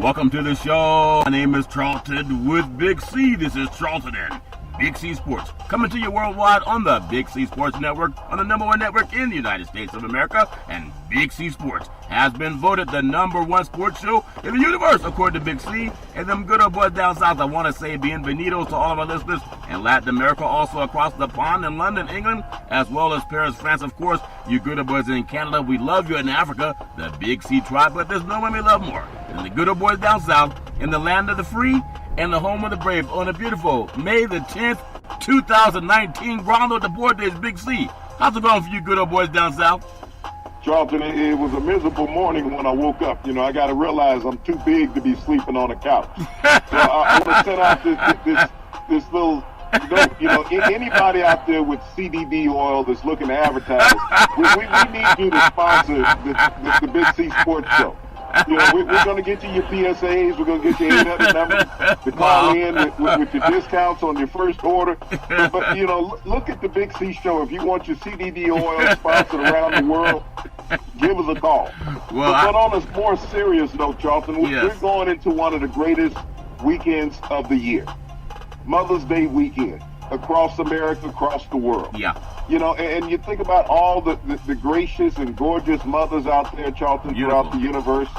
Welcome to the show. My name is Charlton with Big C. This is Charlton and Big C Sports. Coming to you worldwide on the Big C Sports Network, on the #1 network in the United States of America. And Big C Sports has been voted the #1 sports show in the universe, according to Big C. And them good old boys down south, I want to say bienvenidos to all of our listeners in Latin America, also across the pond in London, England, as well as Paris, France, of course. You good old boys in Canada, we love you in Africa, the Big C tribe, but there's no one we love more than the good old boys down south in the land of the free and the home of the brave on a beautiful May the 10th, 2019. Grondo Deportes, Big C. How's it going for you good old boys down south? Charlton, it was a miserable morning when I woke up. You know, I got to realize I'm too big to be sleeping on a couch. So I want to send out this little note. You know, anybody out there with CBD oil that's looking to advertise, we need you to sponsor the Big C Sports Show. You know, we're going to get you your PSAs. We're going to get you 800 numbers to call in with your discounts on your first order. But you know, look at the Big C Show. If you want your CBD oil sponsored around the world, give us a call. Well, but on a more serious note, Charlton, we're going into one of the greatest weekends of the year. Mother's Day weekend. Across America, across the world. Yeah. You know, and you think about all the gracious and gorgeous mothers out there, Charlton, throughout the universe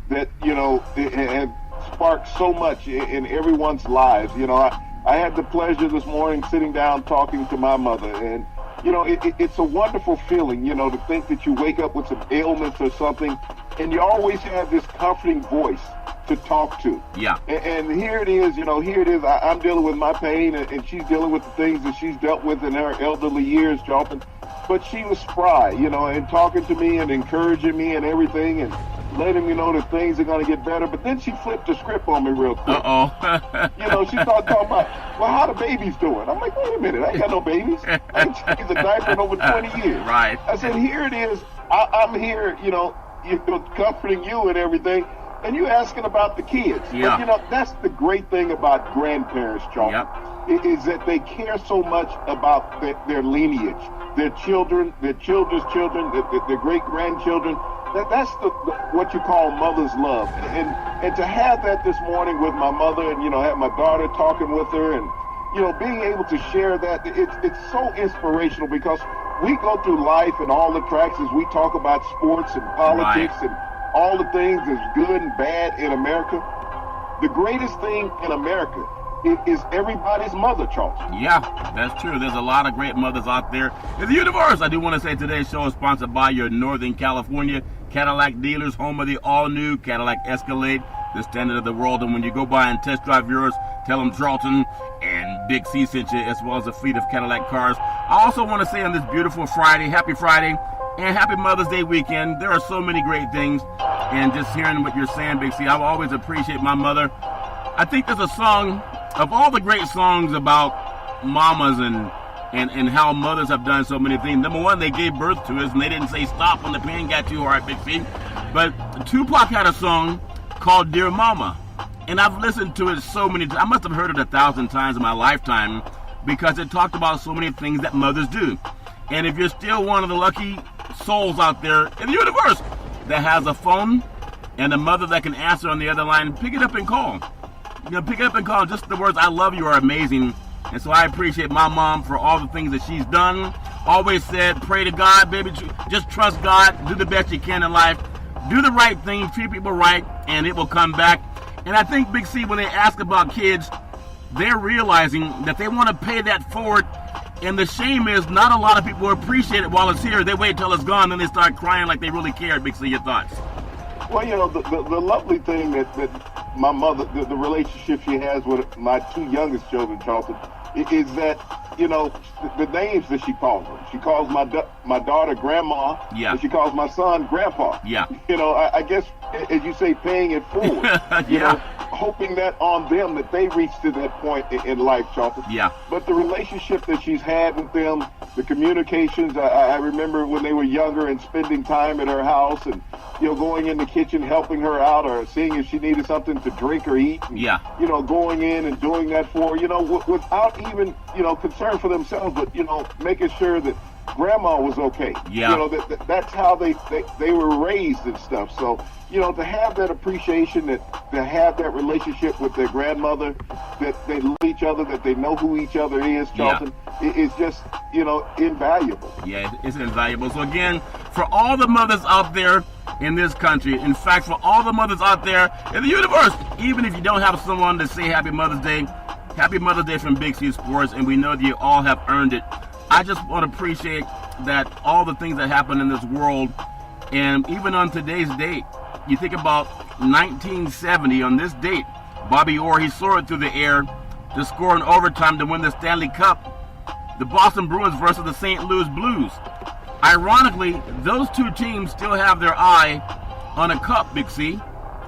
that, you know, have sparked so much in everyone's lives. You know, I had the pleasure this morning sitting down talking to my mother, and, you know, it's a wonderful feeling, you know, to think that you wake up with some ailments or something, and you always have this comforting voice to talk to. Yeah. And here it is, you know, I'm dealing with my pain, and she's dealing with the things that she's dealt with in her elderly years, Charlton. But she was spry, you know, and talking to me and encouraging me and everything and letting me know that things are going to get better. But then she flipped the script on me real quick. Uh-oh. You know, she started talking about, well, how the baby's doing? I'm like, wait a minute, I ain't got no babies. I ain't changed a diaper in over 20 years. Right. I said, here it is. I'm here, you know, comforting you and everything. And you asking about the kids. Yeah. But, you know, that's the great thing about grandparents, Charlton, is that they care so much about their lineage, their children, their children's children, their great-grandchildren. That's what you call mother's love. And to have that this morning with my mother and, you know, have my daughter talking with her and, you know, being able to share that, it's so inspirational because we go through life and all the tracks as we talk about sports and politics and all the things that's good and bad in America. The greatest thing in America is everybody's mother, Charlton. Yeah, that's true. There's a lot of great mothers out there in the universe. I do want to say today's show is sponsored by your Northern California Cadillac dealers, home of the all-new Cadillac Escalade, the standard of the world. And when you go by and test drive yours, tell them Charlton and Big C sent you, as well as a fleet of Cadillac cars. I also want to say on this beautiful Friday, happy Friday, and happy Mother's Day weekend. There are so many great things. And just hearing what you're saying, Big C, I will always appreciate my mother. I think there's a song, of all the great songs about mamas and how mothers have done so many things. Number one, they gave birth to us, and they didn't say stop when the pain got too hard, Big C. But Tupac had a song called Dear Mama. And I've listened to it so many times. I must have heard it 1,000 times in my lifetime because it talked about so many things that mothers do. And if you're still one of the lucky souls out there in the universe that has a phone and a mother that can answer on the other line, pick it up and call. You know, pick it up and call. Just the words, I love you, are amazing. And so I appreciate my mom for all the things that she's done. Always said, pray to God, baby. Just trust God. Do the best you can in life. Do the right thing. Treat people right, and it will come back. And I think, Big C, when they ask about kids, they're realizing that they want to pay that forward. And the shame is not a lot of people appreciate it while it's here. They wait till it's gone, then they start crying like they really care. Big C, your thoughts? Well, you know, the lovely thing that my mother, the relationship she has with my two youngest children, Charlton, is that, you know, the names that she calls them. She calls my daughter Grandma, and she calls my son Grandpa. Yeah. You know, I guess, as you say, paying it forward. You know, hoping that on them that they reach to that point in life, Charlton. Yeah. But the relationship that she's had with them, the communications, I remember when they were younger and spending time at her house and, you know, going in the kitchen, helping her out or seeing if she needed something to drink or eat. And, you know, going in and doing that for her, you know, without even, you know, concern for themselves, but, you know, making sure that grandma was okay. Yeah. You know, that's how they were raised and stuff. So, you know, to have that appreciation, to have that relationship with their grandmother, that they love each other, that they know who each other is, Charlton, is just, you know, invaluable. Yeah, it's invaluable. So again, for all the mothers out there in this country, in fact, for all the mothers out there in the universe, even if you don't have someone to say Happy Mother's Day from Big C Sports, and we know that you all have earned it. I just want to appreciate that all the things that happen in this world, and even on today's date, you think about 1970, on this date, Bobby Orr, he soared through the air to score in overtime to win the Stanley Cup. The Boston Bruins versus the St. Louis Blues. Ironically, those two teams still have their eye on a cup, Big C.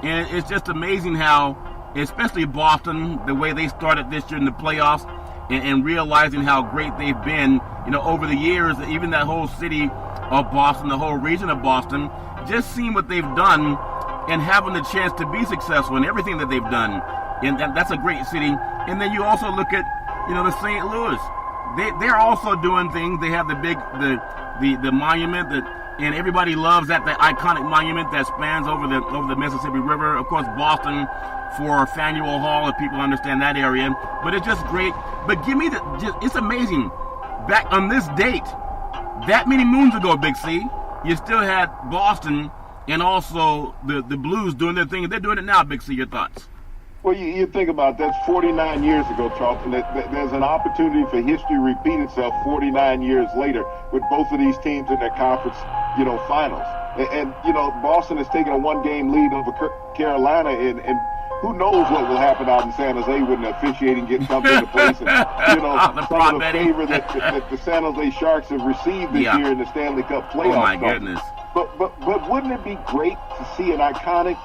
And it's just amazing how, especially Boston, the way they started this year in the playoffs, and realizing how great they've been, you know, over the years, even that whole city of Boston, the whole region of Boston, just seeing what they've done and having the chance to be successful in everything that they've done. And that's a great city. And then you also look at, you know, the St. Louis. They're also doing things. They have the big, the monument that, and everybody loves that, the iconic monument that spans over the Mississippi River. Of course, Boston for Faneuil Hall, if people understand that area. But it's just great. But give me it's amazing. Back on this date, that many moons ago, Big C, you still had Boston and also the Blues doing their thing. And they're doing it now, Big C. Your thoughts? Well, you think about that's 49 years ago, Charlton. There's an opportunity for history to repeat itself 49 years later with both of these teams in their conference, you know, finals. And you know, Boston has taken a one-game lead over Carolina, and who knows what will happen out in San Jose when the officiating gets come into place. And, you know, some of the favor that the San Jose Sharks have received this year in the Stanley Cup playoffs. Oh, my goodness. But wouldn't it be great to see an iconic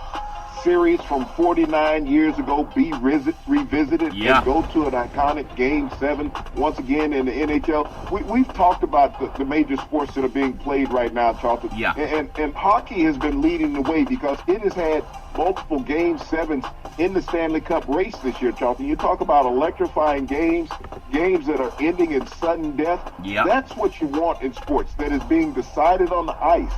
series from 49 years ago be revisited and go to an iconic Game 7 once again in the NHL? We've talked about the major sports that are being played right now, Charlton. Yeah. And hockey has been leading the way because it has had multiple Game 7s in the Stanley Cup race this year, Charlton. You talk about electrifying games that are ending in sudden death. Yeah. That's what you want in sports, that is being decided on the ice,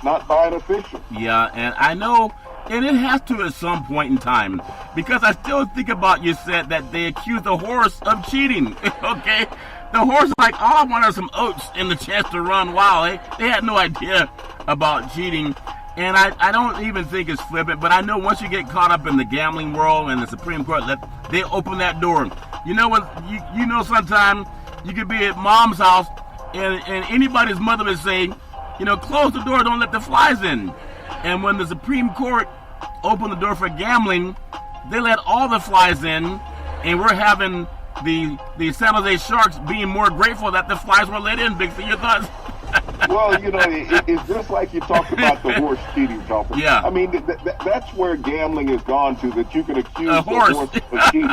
not by an official. Yeah, and I know, and it has to at some point in time, because I still think about, you said that they accused the horse of cheating, okay? The horse is like, all I want are some oats and the chance to run wild. They had no idea about cheating, and I don't even think it's flippant, but I know once you get caught up in the gambling world and the Supreme Court, they open that door. You know what? You know, sometimes you could be at mom's house, and anybody's mother would say, you know, close the door, don't let the flies in. And when the Supreme Court opened the door for gambling, they let all the flies in, and we're having the San Jose Sharks being more grateful that the flies were let in. Big C, your thoughts? Well, you know, it's just like you talked about the horse cheating, Charlton. Yeah. I mean, that's where gambling has gone to, that you can accuse the horse of cheating.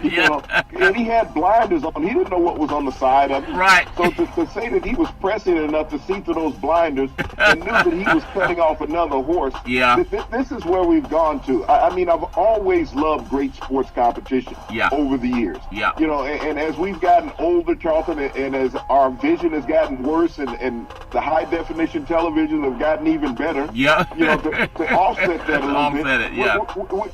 You know, and he had blinders on. He didn't know what was on the side of him. Right. So to say that he was pressing enough to see through those blinders and knew that he was cutting off another horse. Yeah. This is where we've gone to. I mean, I've always loved great sports competition over the years. Yeah. You know, and as we've gotten older, Charlton, and as our vision has gotten worse, and the high-definition television have gotten even better. Yeah. You know, to offset that a little bit. Offset it, yeah.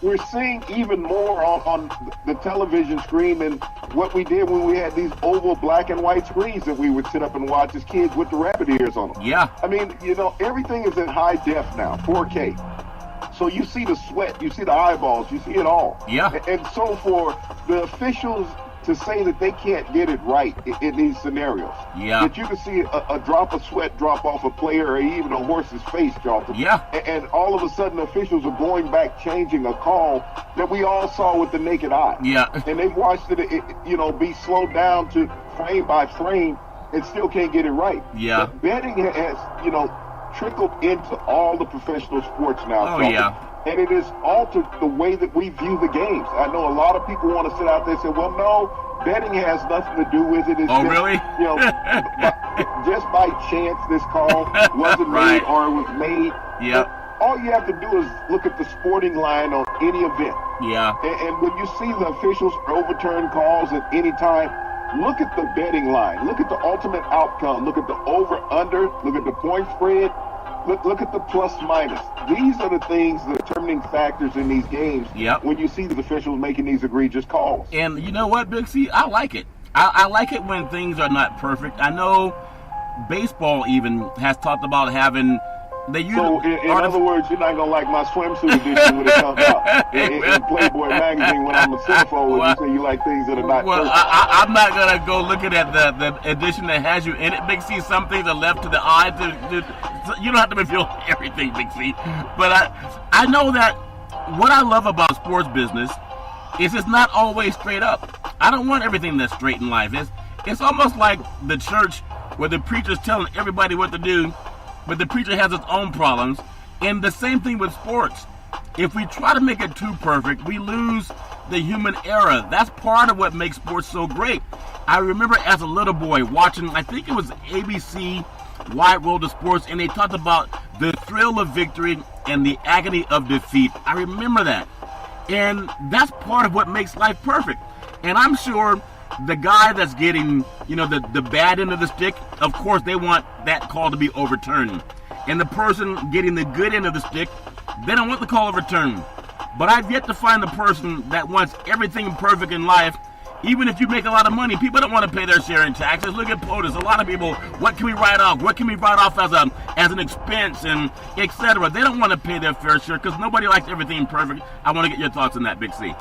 We're seeing even more on the television screen than what we did when we had these oval black and white screens that we would sit up and watch as kids with the rabbit ears on them. Yeah. I mean, you know, everything is in high def now, 4K. So you see the sweat, you see the eyeballs, you see it all. Yeah. And so for the officials to say that they can't get it right in these scenarios. Yeah. That you can see a drop of sweat drop off a player or even a horse's face, Charlton. Yeah. And all of a sudden officials are going back changing a call that we all saw with the naked eye. Yeah. And they've watched it, you know, be slowed down to frame by frame and still can't get it right. Yeah. But betting has, you know, trickled into all the professional sports now. Oh, Charlton. yeah. And it has altered the way that we view the games. I know a lot of people want to sit out there and say, well, no, betting has nothing to do with it. It's just, really? You know, just by chance this call wasn't made or it was made. Yeah. All you have to do is look at the sporting line on any event. Yeah. And when you see the officials overturn calls at any time, Look at the betting line. Look at the ultimate outcome. Look at the over/under. Look at the point spread. Look at the plus minus. These are the things, the determining factors in these games. Yep. When you see the officials making these egregious calls. And you know what, Big C? I like it. I like it when things are not perfect. I know baseball even has talked about having. So, in other words, you're not going to like my swimsuit edition when it comes out in Playboy magazine when I'm a centerfold and you say you like things that are not perfect. I'm not going to go looking at the edition that has you in it, Big C. Some things are left to the eye. You don't have to reveal everything, Big C. But I know that what I love about sports business is it's not always straight up. I don't want everything that's straight in life. It's almost like the church where the preacher's telling everybody what to do, but the preacher has its own problems. And the same thing with sports. If we try to make it too perfect, we lose the human error. That's part of what makes sports so great. I remember as a little boy watching, I think it was ABC Wide World of Sports, and they talked about the thrill of victory and the agony of defeat. I remember that. And that's part of what makes life perfect. And I'm sure the guy that's getting, the bad end of the stick, of course they want that call to be overturned. And the person getting the good end of the stick, they don't want the call overturned. But I've yet to find the person that wants everything perfect in life. Even if you make a lot of money, people don't want to pay their share in taxes. Look at POTUS. A lot of people, what can we write off? What can we write off as an expense, and etc. They don't want to pay their fair share because nobody likes everything perfect. I want to get your thoughts on that, Big C.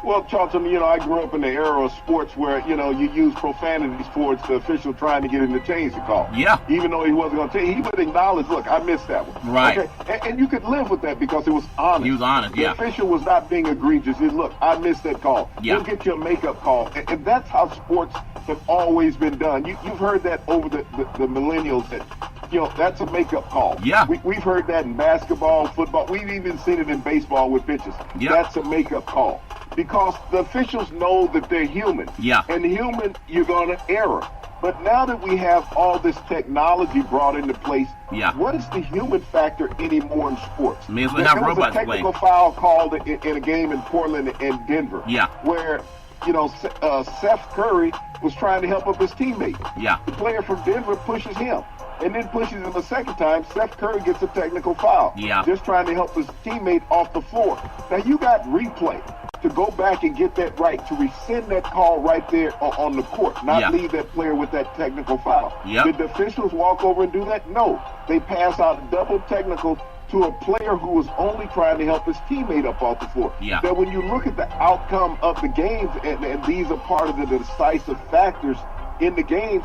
Well, Charlton, I grew up in the era of sports where, you use profanities towards the official trying to get him to change the call. Yeah. Even though he wasn't going to change, he would acknowledge, look, I missed that one. Right. Okay? And you could live with that because it was honest. He was honest, yeah. The official was not being egregious. He said, look, I missed that call. Yeah. We'll get you a makeup call. And that's how sports have always been done. You've heard that over the millennials that, that's a makeup call. Yeah. We've heard that in basketball, football. We've even seen it in baseball with pitches. Yeah. That's a makeup call. Because the officials know that they're human. Yeah. And human, you're going to error. But now that we have all this technology brought into place, yeah. What is the human factor anymore in sports? May as well have robots play. There was a technical foul called in a game in Portland and Denver. Yeah. Where, Seth Curry was trying to help up his teammate. Yeah. The player from Denver pushes him. And then pushes him a second time. Seth Curry gets a technical foul. Yeah. Just trying to help his teammate off the floor. Now, you got replay to go back and get that right, to rescind that call right there on the court, not leave that player with that technical foul. Yep. Did the officials walk over and do that? No. They pass out a double technical to a player who was only trying to help his teammate up off the floor. Yeah. Now, when you look at the outcome of the games, and these are part of the decisive factors in the games,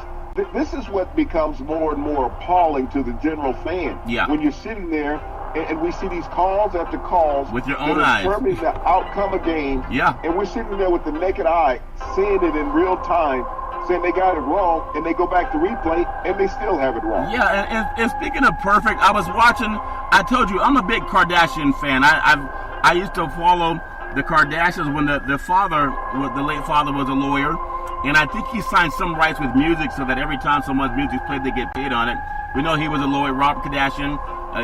this is what becomes more and more appalling to the general fan. Yeah. When you're sitting there and we see these calls after calls with your own eyes determining the outcome of games. Yeah. And we're sitting there with the naked eye, seeing it in real time, saying they got it wrong, and they go back to replay and they still have it wrong. Yeah, and speaking of perfect, I was watching. I told you I'm a big Kardashian fan. I used to follow the Kardashians when the late father was a lawyer. And I think he signed some rights with music so that every time someone's music's played, they get paid on it. We know he was a lawyer, Robert Kardashian.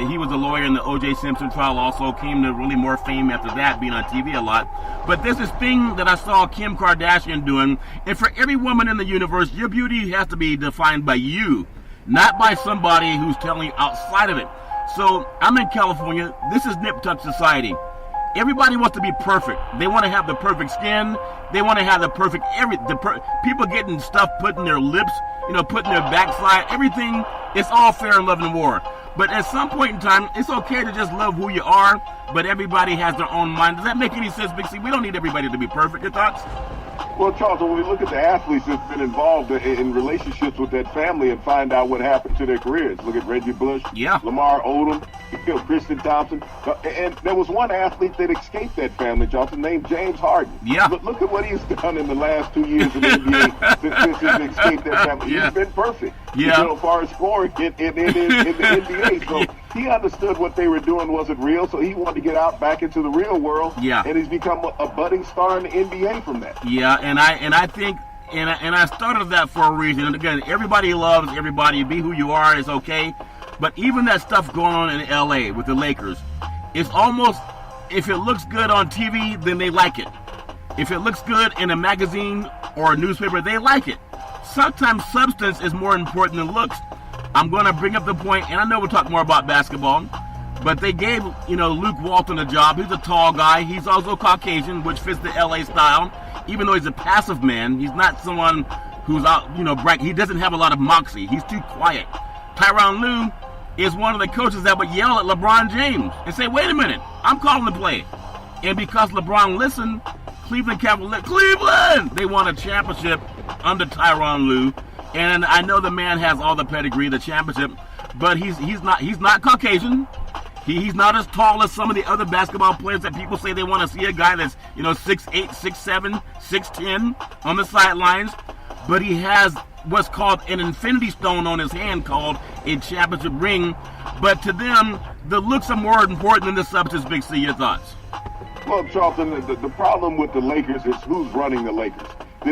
He was a lawyer in the O.J. Simpson trial, also came to really more fame after that, being on TV a lot. But there's this thing that I saw Kim Kardashian doing. And for every woman in the universe, your beauty has to be defined by you, not by somebody who's telling you outside of it. So I'm in California. This is Nip Tuck Society. Everybody wants to be perfect. They want to have the perfect skin. They want to have the perfect people getting stuff put in their lips, put in their backside. Everything, it's all fair in love and war. But at some point in time, it's okay to just love who you are, but everybody has their own mind. Does that make any sense, Big C? We don't need everybody to be perfect. Your thoughts? Well, Charles, when we look at the athletes that's been involved in relationships with that family and find out what happened to their careers, look at Reggie Bush, Lamar Odom, Kristen Thompson, and there was one athlete that escaped that family, Johnson, named James Harden. Yeah. But look at what he's done in the last 2 years in the NBA since he's escaped that family. Yeah. He's been perfect. Yeah. As far as scoring in the NBA. So he understood what they were doing wasn't real, so he wanted to get out back into the real world. Yeah. And he's become a budding star in the NBA from that. Yeah, and I think I started that for a reason. And again, everybody loves everybody. Be who you are is okay. But even that stuff going on in LA with the Lakers, it's almost, if it looks good on TV, then they like it. If it looks good in a magazine or a newspaper, they like it. Sometimes substance is more important than looks. I'm going to bring up the point, and I know we'll talk more about basketball, but they gave, Luke Walton a job. He's a tall guy. He's also Caucasian, which fits the LA style. Even though he's a passive man, he's not someone who's out, bright. He doesn't have a lot of moxie. He's too quiet. Tyronn Lue is one of the coaches that would yell at LeBron James and say, wait a minute, I'm calling the play. And because LeBron listened, Cleveland, they won a championship under Tyronn Lue. And I know the man has all the pedigree, the championship, but he's not Caucasian. He's not as tall as some of the other basketball players that people say they want to see, a guy that's 6'8", 6'7", 6'10" on the sidelines. But he has what's called an infinity stone on his hand called a championship ring. But to them, the looks are more important than the substance. Big C, your thoughts? Well, Charlton, the problem with the Lakers is who's running the Lakers.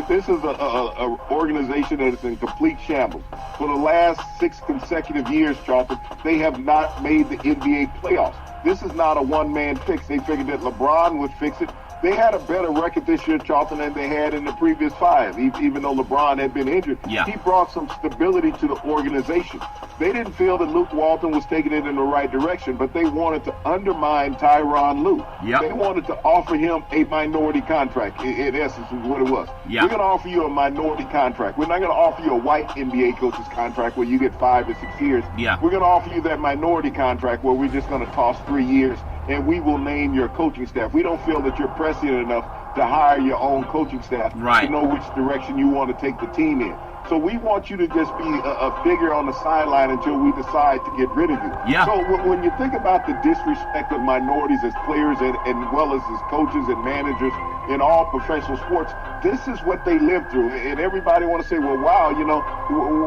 This is a organization that is in complete shambles. For the last 6 consecutive years, Charlton, they have not made the NBA playoffs. This is not a one-man fix. They figured that LeBron would fix it. They had a better record this year, Charlton, than they had in the previous 5, even though LeBron had been injured. Yeah. He brought some stability to the organization. They didn't feel that Luke Walton was taking it in the right direction, but they wanted to undermine Tyronn Lue. Yep. They wanted to offer him a minority contract, in essence, is what it was. Yep. We're going to offer you a minority contract. We're not going to offer you a white NBA coach's contract where you get 5 to 6 years. Yeah. We're going to offer you that minority contract where we're just going to toss 3 years, and we will name your coaching staff. We don't feel that you're prescient enough to hire your own coaching staff right. to know which direction you want to take the team in. So we want you to just be a figure on the sideline until we decide to get rid of you. Yeah. So when you think about the disrespect of minorities as players and well as coaches and managers in all professional sports, this is what they live through. And everybody want to say, well, wow,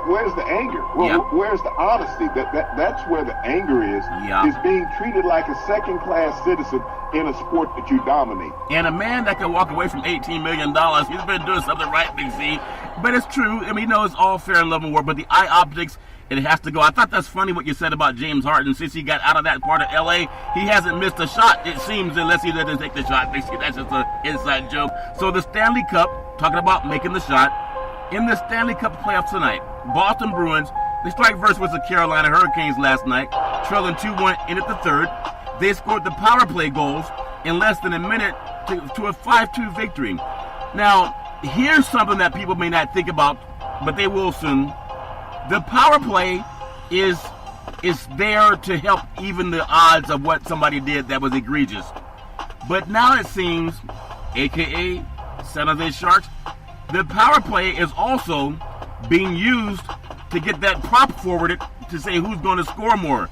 where's the anger? Well, yeah. Where's the honesty? That's where the anger is. Yeah. Is being treated like a second-class citizen in a sport that you dominate. And a man that can walk away from $18 million, he's been doing something right, Big C. But it's true. I mean, it's all fair and love and war, but the eye optics, it has to go. I thought that's funny what you said about James Harden. Since he got out of that part of L.A., he hasn't missed a shot, it seems, unless he doesn't take the shot. Big C, that's just an inside joke. So the Stanley Cup, talking about making the shot, in the Stanley Cup playoffs tonight, Boston Bruins, they strike first with the Carolina Hurricanes last night, trailing 2-1 in at the third. They scored the power play goals in less than a minute to a 5-2 victory. Now, here's something that people may not think about, but they will soon. The power play is there to help even the odds of what somebody did that was egregious. But now it seems, a.k.a. San Jose Sharks, the power play is also being used to get that prop forwarded to say who's going to score more.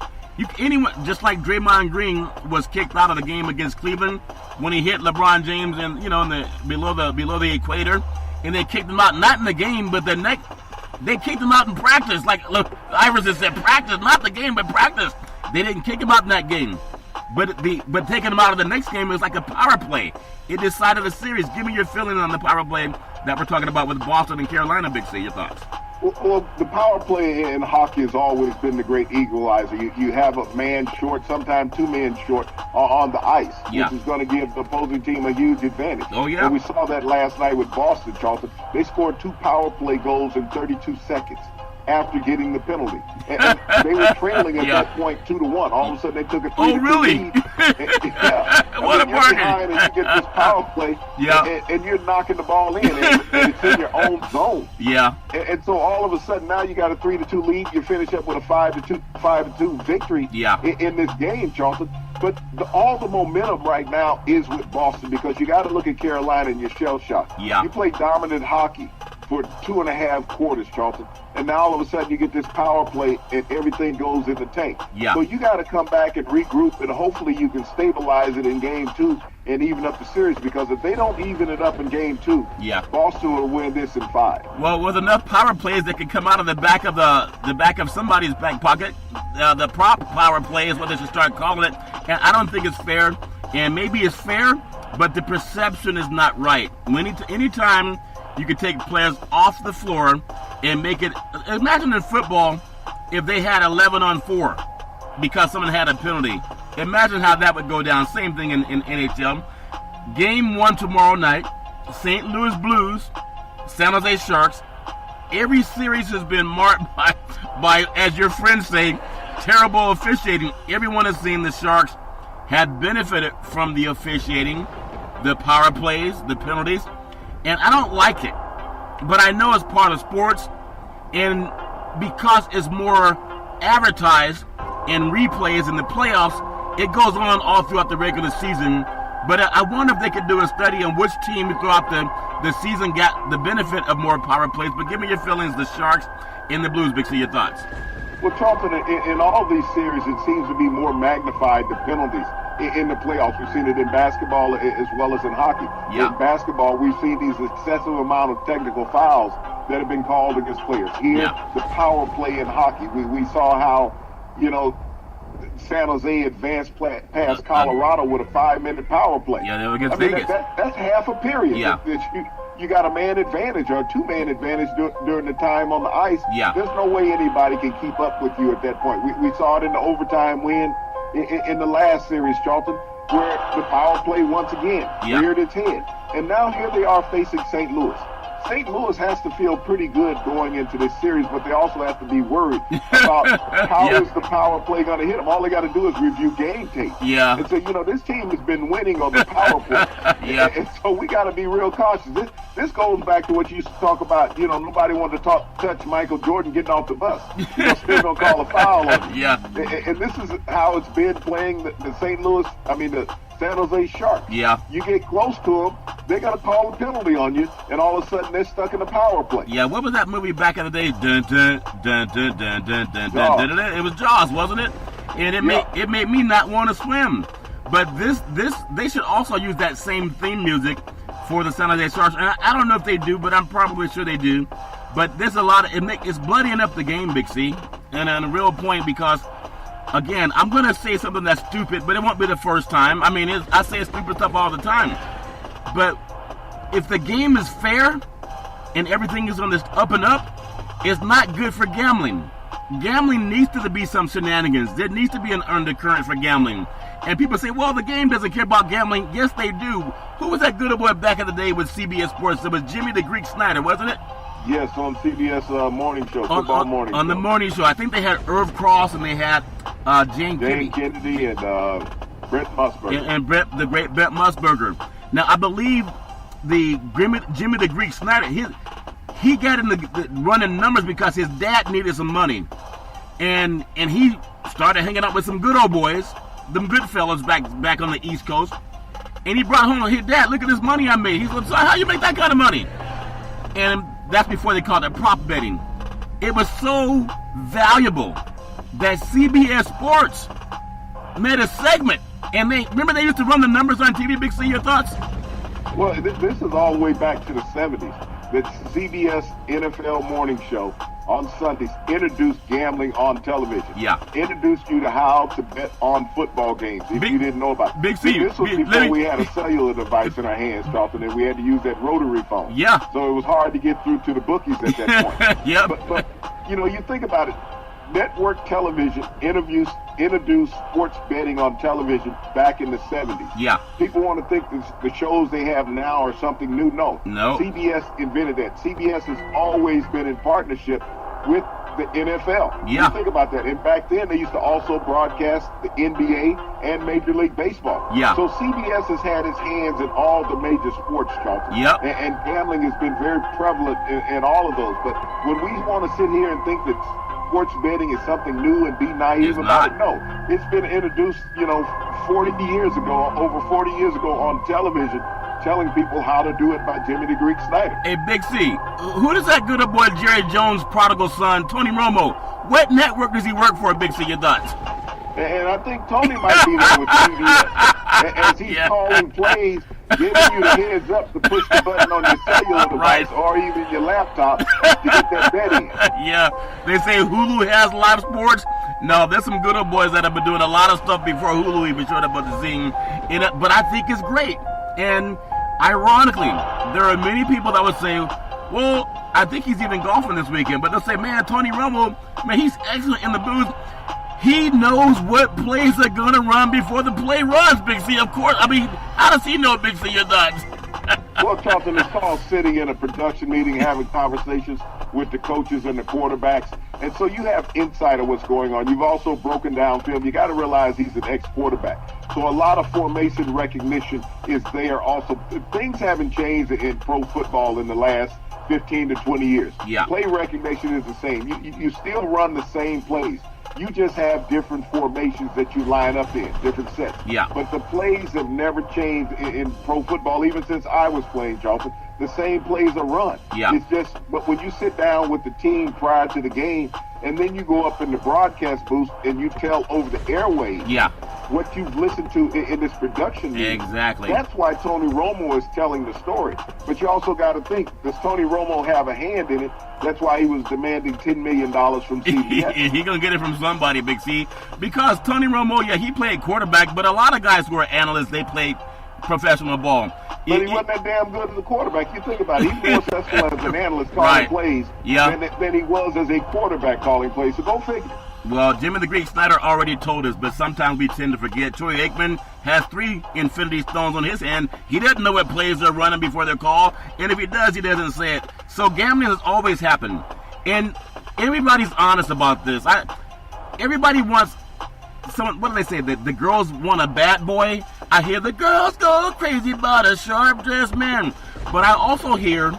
Anyone, just like Draymond Green was kicked out of the game against Cleveland when he hit LeBron James in the below the equator, and they kicked him out not in the game, but they kicked him out in practice. Like look, Iverson said, practice, not the game, but practice. They didn't kick him out in that game, but taking him out of the next game is like a power play. It decided the series. Give me your feeling on the power play that we're talking about with Boston and Carolina. Big C, your thoughts? Well, the power play in hockey has always been the great equalizer. You have a man short, sometimes 2 men short on the ice, yeah. which is going to give the opposing team a huge advantage. Oh, yeah. And we saw that last night with Boston, Charlton. They scored 2 power play goals in 32 seconds after getting the penalty. And they were trailing at that point 2-1. All of a sudden, they took a 3-2 Oh, really? lead. Yeah. What a bargain. And you get this power play, and you're knocking the ball in, and it's in your own zone. Yeah. And so all of a sudden now you got a 3-2 lead. You finish up with a 5-2 victory in this game, Charlton. But all the momentum right now is with Boston because you got to look at Carolina and your shell shock. Yeah. You play dominant hockey for 2.5 quarters, Charlton. And now all of a sudden you get this power play and everything goes in the tank. Yeah. So you got to come back and regroup, and hopefully you can stabilize it in game 2 and even up the series, because if they don't even it up in game 2, Boston will win this in 5. Well, with enough power plays that can come out of the back of somebody's back pocket, the prop power play is what they should start calling it. And I don't think it's fair. And maybe it's fair, but the perception is not right. Anytime you can take players off the floor and make it. Imagine in football if they had 11-on-4 because someone had a penalty. Imagine how that would go down. Same thing in NHL. Game 1 tomorrow night. St. Louis Blues San Jose Sharks. Every series has been marked by, as your friends say, terrible officiating. Everyone has seen the Sharks had benefited from the officiating, the power plays, the penalties, and I don't like it. But I know it's part of sports, and because it's more advertised in replays in the playoffs, it goes on all throughout the regular season. But I wonder if they could do a study on which team throughout the season got the benefit of more power plays. But give me your feelings, the Sharks and the Blues. Big C, your thoughts. Well, Charlton, in all these series, it seems to be more magnified, the penalties in the playoffs. We've seen it in basketball as well as in hockey. Yeah. In basketball, we've seen these excessive amount of technical fouls that have been called against players. Here, the power play in hockey. We saw how, San Jose advanced past Colorado with a 5-minute power play. Yeah, they were against Vegas. That's half a period. Yeah. You got a man advantage or a two-man advantage during the time on the ice. Yeah. There's no way anybody can keep up with you at that point. We saw it in the overtime win in the last series, Charlton, where the power play once again reared its head. And now here they are facing St. Louis. St. Louis has to feel pretty good going into this series, but they also have to be worried about how is the power play going to hit them. All they got to do is review game tape. Yeah. And say, this team has been winning on the power play. And so we got to be real cautious. This goes back to what you used to talk about. Nobody wanted to touch Michael Jordan getting off the bus. Still going to call a foul on him. Yeah. And this is how it's been playing the San Jose Sharks. Yeah. You get close to them, they're going to call a penalty on you, and all of a sudden they're stuck in the power play. Yeah, what was that movie back in the day? Dun, dun, dun, dun, dun, dun, dun, dun, dun. It was Jaws, wasn't it? And it made me not want to swim. But this they should also use that same theme music for the San Jose Sharks. And I don't know if they do, but I'm probably sure they do. But there's a lot of it's bloodying up the game, Big C, and on a real point because. Again, I'm going to say something that's stupid, but it won't be the first time. I mean, I say stupid stuff all the time. But if the game is fair and everything is on this up and up, it's not good for gambling. Gambling needs to be some shenanigans. There needs to be an undercurrent for gambling. And people say, well, the game doesn't care about gambling. Yes, they do. Who was that good boy back in the day with CBS Sports? It was Jimmy the Greek Snyder, wasn't it? Yes, on CBS morning show, football morning show. On the morning show. I think they had Irv Cross and they had Jane Kennedy and Brett Musburger. And the great Brett Musburger. Now, I believe the Jimmy the Greek Snyder, he got in the running numbers because his dad needed some money. And he started hanging out with some good old boys, them good fellas back on the East Coast. And he brought home, hey, Dad, look at this money I made. He said, so how you make that kind of money? And that's before they called it prop betting. It was so valuable that CBS Sports made a segment. And they used to run the numbers on TV. Big C, your thoughts? Well, this is all the way back to the 70s. The CBS NFL morning show on Sundays introduced gambling on television. Yeah. Introduced you to how to bet on football games if you didn't know about it. Big C. This was before we had a cellular device in our hands, Charlton, and we had to use that rotary phone. Yeah. So it was hard to get through to the bookies at that point. Yeah. But you think about it. Network television introduced sports betting on television back in the 70s. Yeah. People want to think the shows they have now are something new. No. CBS invented that. CBS has always been in partnership with the NFL. Yeah. You think about that. And back then, they used to also broadcast the NBA and Major League Baseball. Yeah. So CBS has had its hands in all the major sports, Charlton. Yep. And gambling has been very prevalent in all of those. But when we want to sit here and think that sports betting is something new and be naive about it. No, it's been introduced, 40 years ago, over 40 years ago on television, telling people how to do it by Jimmy the Greek Snyder. Hey, Big C, who does that good old boy Jerry Jones' prodigal son, Tony Romo, what network does he work for, Big C, your thoughts? And I think Tony might be there with CBS as he's calling plays, giving you the heads up to push the button on your cellular device or even your laptop to get that bet in. Yeah, they say Hulu has live sports. No, there's some good old boys that have been doing a lot of stuff before Hulu even showed up on the scene. But I think it's great. And ironically, there are many people that would say, well, I think he's even golfing this weekend. But they'll say, man, Tony Romo, man, he's excellent in the booth. He knows what plays are going to run before the play runs, Big C, of course. I mean, how does he know, Big C, your thoughts? Well, Charlton, it's called sitting in a production meeting, having conversations with the coaches and the quarterbacks. And so you have insight of what's going on. You've also broken down film. You got to realize he's an ex-quarterback. So a lot of formation recognition is there also. Things haven't changed in pro football in the last 15 to 20 years. Yeah. Play recognition is the same. You still run the same plays. You just have different formations that you line up in, different sets. Yeah. But the plays have never changed in pro football, even since I was playing, Charlton. The same plays are run. Yeah. It's just, but when you sit down with the team prior to the game, and then you go up in the broadcast booth and you tell over the airwaves what you've listened to in this production meeting. Exactly. That's why Tony Romo is telling the story. But you also got to think, does Tony Romo have a hand in it? That's why he was demanding $10 million from CBS. He gonna get it from somebody, Big C. Because Tony Romo, he played quarterback, but a lot of guys who are analysts, they played professional ball. But he wasn't that damn good as a quarterback. You think about it. He's more successful as an analyst calling plays than he was as a quarterback calling plays. So go figure. Well, Jimmy the Greek Snyder already told us, but sometimes we tend to forget. Troy Aikman has 3 Infinity Stones on his hand. He doesn't know what plays they're running before they're called, and if he does, he doesn't say it. So gambling has always happened, and everybody's honest about this. Everybody wants someone. What do they say? The girls want a bad boy. I hear the girls go crazy about a sharp-dressed man, but I also hear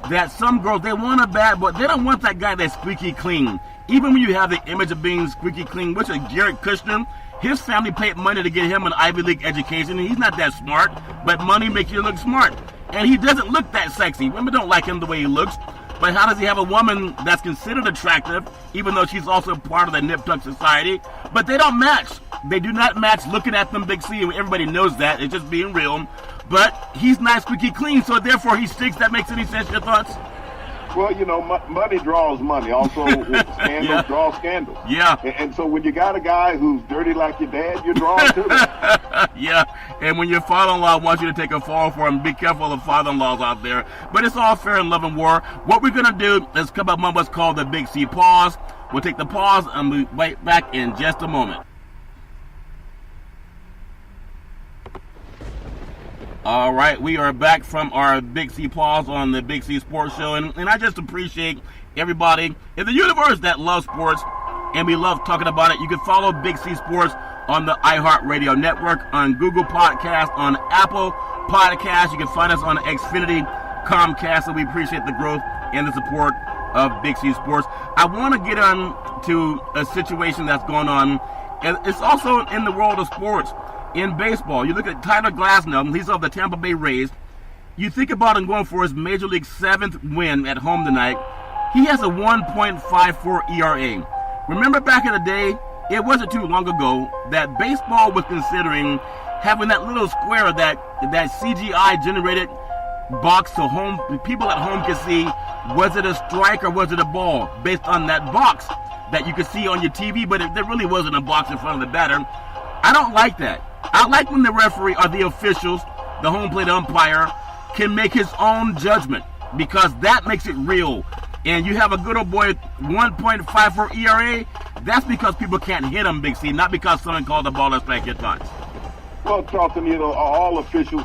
that some girls, they want a bad boy. They don't want that guy that's squeaky clean. Even when you have the image of being squeaky clean, which is Jared Kushner, his family paid money to get him an Ivy League education, and he's not that smart, but money makes you look smart. And he doesn't look that sexy. Women don't like him the way he looks, but how does he have a woman that's considered attractive, even though she's also part of the nip-tuck society? But they don't match. They do not match looking at them, Big C, and everybody knows that. It's just being real. But he's not squeaky clean, so therefore he stinks. That makes any sense? Your thoughts? Well, money draws money. Also, scandals draw scandals. Yeah. And so when you got a guy who's dirty like your dad, you're drawn to it. Yeah. And when your father-in-law wants you to take a fall for him, be careful of father-in-laws out there. But it's all fair in love and war. What we're going to do is come up with what's called the Big C pause. We'll take the pause and we'll be right back in just a moment. All right, we are back from our Big C pause on the Big C Sports Show, and I just appreciate everybody in the universe that loves sports, and we love talking about it. You can follow Big C Sports on the iHeartRadio network, on Google Podcast, on Apple Podcast. You can find us on Xfinity, Comcast, and we appreciate the growth and the support of Big C Sports. I want to get on to a situation that's going on, and it's also in the world of sports. In baseball, you look at Tyler Glasnow, he's of the Tampa Bay Rays. You think about him going for his Major League 7th win at home tonight. He has a 1.54 ERA. Remember back in the day, it wasn't too long ago, that baseball was considering having that little square, that CGI-generated box so people at home could see, was it a strike or was it a ball, based on that box that you could see on your TV, but there really wasn't a box in front of the batter. I don't like that. I like when the referee or the officials, the home plate umpire, can make his own judgment, because that makes it real. And you have a good old boy 1.54 ERA, that's because people can't hit him, Big C, not because someone called the ball a strike. Your thoughts? Well, Charlton, all officials,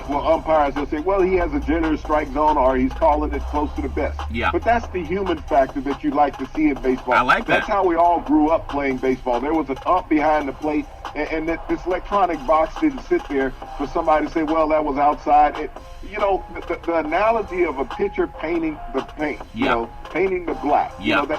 umpires, they'll say, well, he has a generous strike zone, or he's calling it close to the best. Yeah. But that's the human factor that you like to see in baseball. I like that. That's how we all grew up playing baseball. There was an ump behind the plate, and this electronic box didn't sit there for somebody to say, well, that was outside. The analogy of a pitcher painting the paint, painting the black,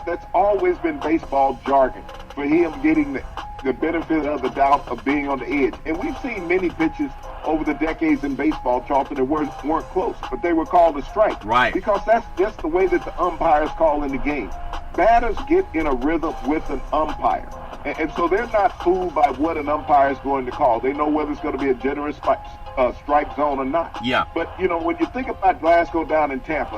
that's always been baseball jargon for him getting the benefit of the doubt of being on the edge. And we've seen many pitches over the decades in baseball, Charlton, that weren't close, but they were called a strike. Right. Because that's just the way that the umpires call in the game. Batters get in a rhythm with an umpire. And so they're not fooled by what an umpire is going to call. They know whether it's going to be a generous strike zone or not. Yeah. But, when you think about Glasgow down in Tampa,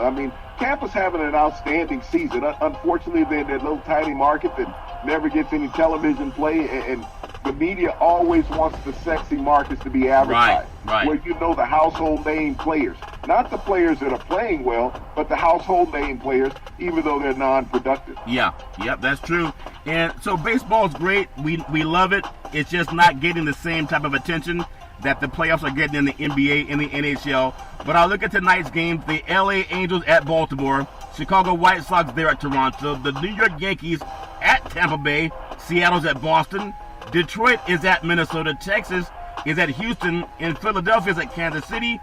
Tampa's having an outstanding season. Unfortunately, they're in that little tiny market that never gets any television play, and the media always wants the sexy markets to be advertised. Right. Where the household name players. Not the players that are playing well, but the household name players, even though they're non-productive. Yeah, that's true. And so baseball's great. We love it. It's just not getting the same type of attention that the playoffs are getting in the NBA and the NHL. But I'll look at tonight's games. The LA Angels at Baltimore, Chicago White Sox there at Toronto, the New York Yankees at Tampa Bay, Seattle's at Boston, Detroit is at Minnesota, Texas is at Houston, and Philadelphia is at Kansas City.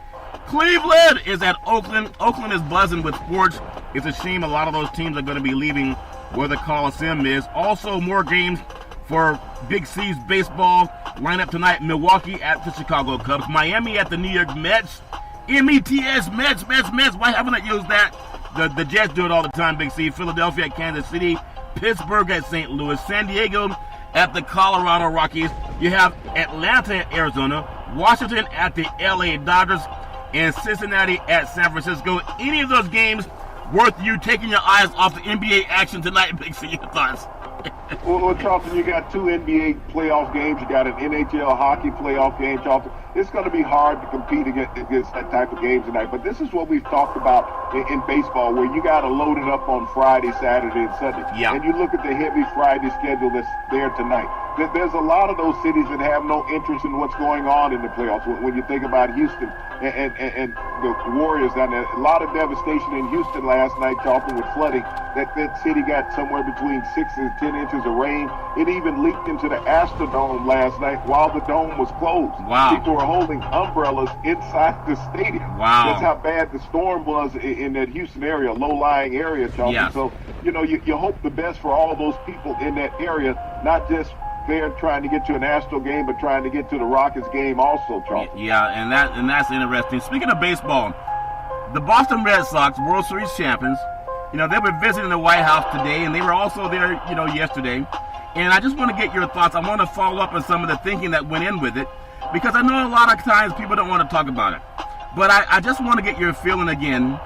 Cleveland is at Oakland. Oakland is buzzing with sports. It's a shame a lot of those teams are going to be leaving where the Coliseum is. Also, more games for Big C's baseball lineup tonight. Milwaukee at the Chicago Cubs. Miami at the New York Mets. M-E-T-S, Mets. Why haven't I used that? The Jets do it all the time, Big C. Philadelphia at Kansas City. Pittsburgh at St. Louis. San Diego at the Colorado Rockies. You have Atlanta at Arizona. Washington at the LA Dodgers. And Cincinnati at San Francisco. Any of those games worth you taking your eyes off the NBA action tonight, Big C? Your thoughts? Well, Charlton, you got 2 NBA playoff games. You got an NHL hockey playoff game, Charlton. It's going to be hard to compete against that type of game tonight. But this is what we've talked about in baseball, where you got to load it up on Friday, Saturday, and Sunday. Yeah. And you look at the heavy Friday schedule that's there tonight. There's a lot of those cities that have no interest in what's going on in the playoffs. When you think about Houston and the Warriors down there, a lot of devastation in Houston last night, Charlton, with flooding. That city got somewhere between 6 and 10 inches of rain. It even leaked into the Astrodome last night while the dome was closed. Wow. People were holding umbrellas inside the stadium. Wow. That's how bad the storm was in that Houston area, low-lying area, Charlton. Yes. So, you hope the best for all those people in that area, not just there trying to get to an Astro game, but trying to get to the Rockets game also, Charlton. Yeah, and that's interesting. Speaking of baseball, the Boston Red Sox, World Series champions, they were visiting the White House today, and they were also there, yesterday. And I just want to get your thoughts. I want to follow up on some of the thinking that went in with it, because I know a lot of times people don't want to talk about it. But I just want to get your feeling again.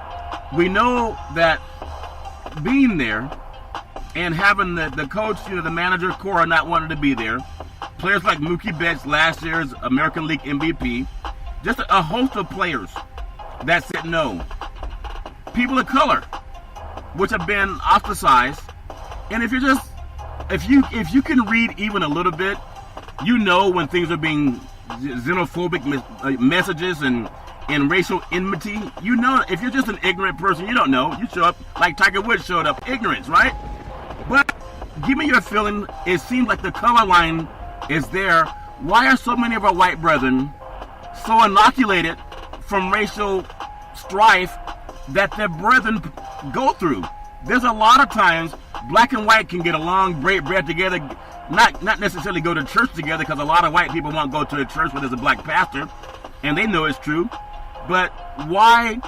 We know that being there and having the coach, the manager, Cora, not wanting to be there, players like Mookie Betts, last year's American League MVP, just a host of players that said no. People of color, which have been ostracized. And if you can read even a little bit, when things are being xenophobic messages and racial enmity. If you're just an ignorant person, you don't know. You show up like Tiger Woods showed up, ignorance, right? But give me your feeling. It seems like the color line is there. Why are so many of our white brethren so inoculated from racial strife that their brethren go through? There's a lot of times black and white can get along, break bread together, not necessarily go to church together, because a lot of white people won't go to a church where there's a black pastor, and they know it's true. But why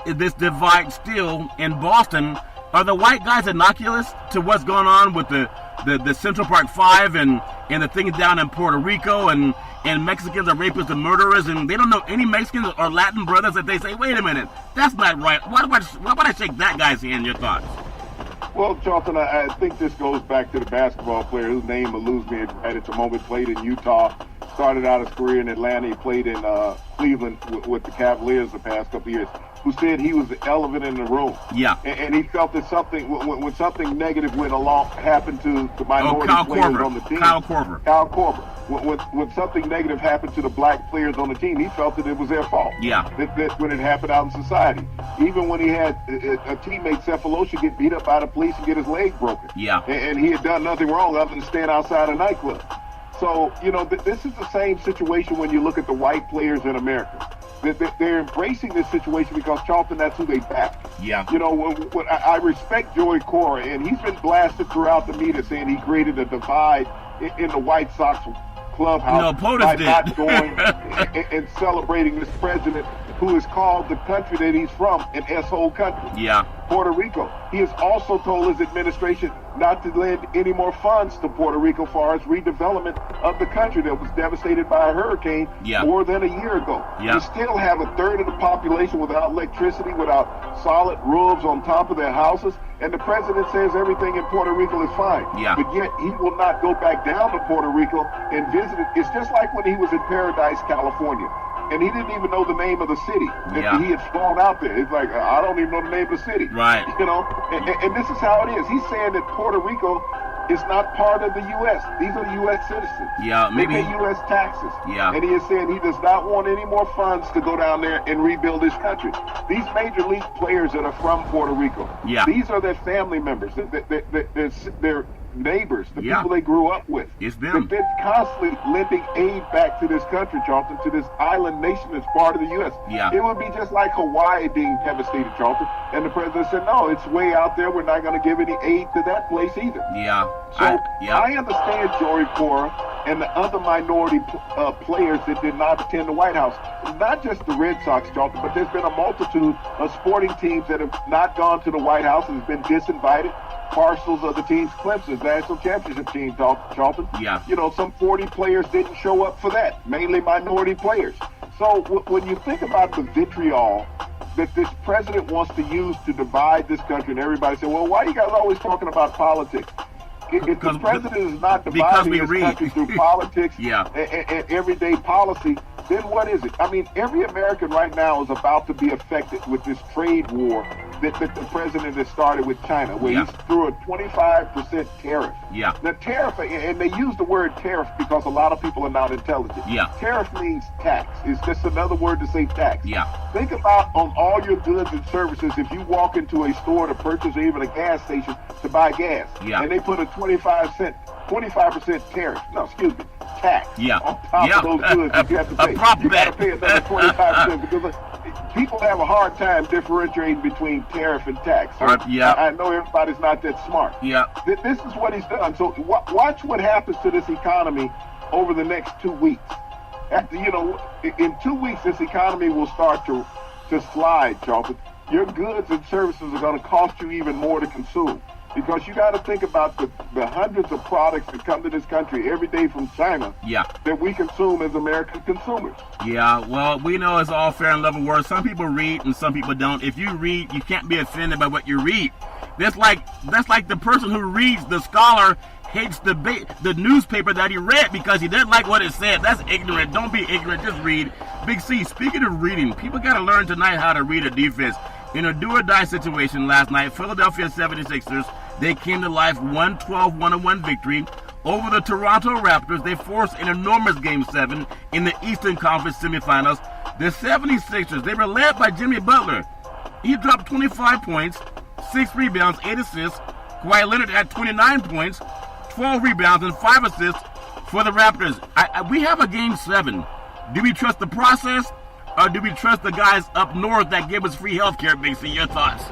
is this divide still in Boston? Are the white guys innocuous to what's going on with the Central Park 5 and the things down in Puerto Rico, and Mexicans are rapists and murderers, and they don't know any Mexicans or Latin brothers that they say, wait a minute, that's not right. Why would I shake that guy's hand? Your thoughts? Well, Charlton, I think this goes back to the basketball player whose name eludes me right at the moment. Played in Utah, started out his career in Atlanta. He played in Cleveland with the Cavaliers the past couple of years, who said he was the elephant in the room. Yeah. And he felt that when something negative happened to the minority players on the team. Kyle Korver. When something negative happened to the black players on the team, he felt that it was their fault. Yeah. That when it happened out in society. Even when he had a teammate, Cephalosha, get beat up by the police and get his leg broken. Yeah. And he had done nothing wrong other than stand outside a nightclub. So, this is the same situation when you look at the white players in America. They're embracing this situation because, Charlton, that's who they back. Yeah. I respect Joey Cora, and he's been blasted throughout the media saying he created a divide in the White Sox clubhouse by not going and celebrating this president who has called the country that he's from an S-hole country. Yeah. Puerto Rico. He has also told his administration not to lend any more funds to Puerto Rico for its redevelopment of the country that was devastated by a hurricane more than a year ago. Yeah. You still have a third of the population without electricity, without solid roofs on top of their houses, and the president says everything in Puerto Rico is fine. Yeah. But yet he will not go back down to Puerto Rico and visit it. It's just like when he was in Paradise, California. And he didn't even know the name of the city. Yeah. He had flown out there. It's like, I don't even know the name of the city. Right. And this is how it is. He's saying that Puerto Rico is not part of the U.S. These are U.S. citizens. Yeah, maybe. They pay U.S. taxes. Yeah. And he is saying he does not want any more funds to go down there and rebuild his country. These major league players that are from Puerto Rico, yeah, these are their family members, their neighbors, the people they grew up with. It's them. They're constantly lending aid back to this country, Charlton, to this island nation that's part of the U.S. Yeah. It would be just like Hawaii being devastated, Charlton. And the president said, no, it's way out there. We're not going to give any aid to that place either. Yeah. So I understand Jory Cora and the other minority players that did not attend the White House. Not just the Red Sox, Charlton, but there's been a multitude of sporting teams that have not gone to the White House and have been disinvited. Parcels of the team's Clemson's national championship team, Charlton. Yeah. You know, some 40 players didn't show up for that, mainly minority players. So when you think about the vitriol that this president wants to use to divide this country, and everybody say, well, why are you guys always talking about politics? If the president is not dividing this country through politics and everyday policy, then what is it? I mean, every American right now is about to be affected with this trade war that the president has started with China, where he's through a 25% tariff. Yeah. The tariff, and they use the word tariff because a lot of people are not intelligent. Yeah. Tariff means tax. It's just another word to say tax. Yeah. Think about on all your goods and services, if you walk into a store to purchase or even a gas station to buy gas, and they put a 25% tariff. No, excuse me, tax on top of those goods that you have to pay. You got to pay another 25% because people have a hard time differentiating between tariff and tax. So I know everybody's not that smart. Yeah. This is what he's done. So watch what happens to this economy over the next 2 weeks. After, in 2 weeks, this economy will start to slide, Charlton. Your goods and services are going to cost you even more to consume. Because you got to think about the hundreds of products that come to this country every day from China that we consume as American consumers. Yeah, well, we know it's all fair and level words. Some people read and some people don't. If you read, you can't be offended by what you read. That's like the person who reads, the scholar hates the newspaper that he read because he didn't like what it said. That's ignorant. Don't be ignorant. Just read. Big C, speaking of reading, people got to learn tonight how to read a defense. In a do-or-die situation last night, Philadelphia 76ers, they came to life 112-101 victory over the Toronto Raptors. They forced an enormous Game 7 in the Eastern Conference semifinals. The 76ers, they were led by Jimmy Butler. He dropped 25 points, 6 rebounds, 8 assists. Kawhi Leonard had 29 points, 12 rebounds, and 5 assists for the Raptors. We have a Game 7. Do we trust the process, or do we trust the guys up north that give us free health care, Big C? Your thoughts?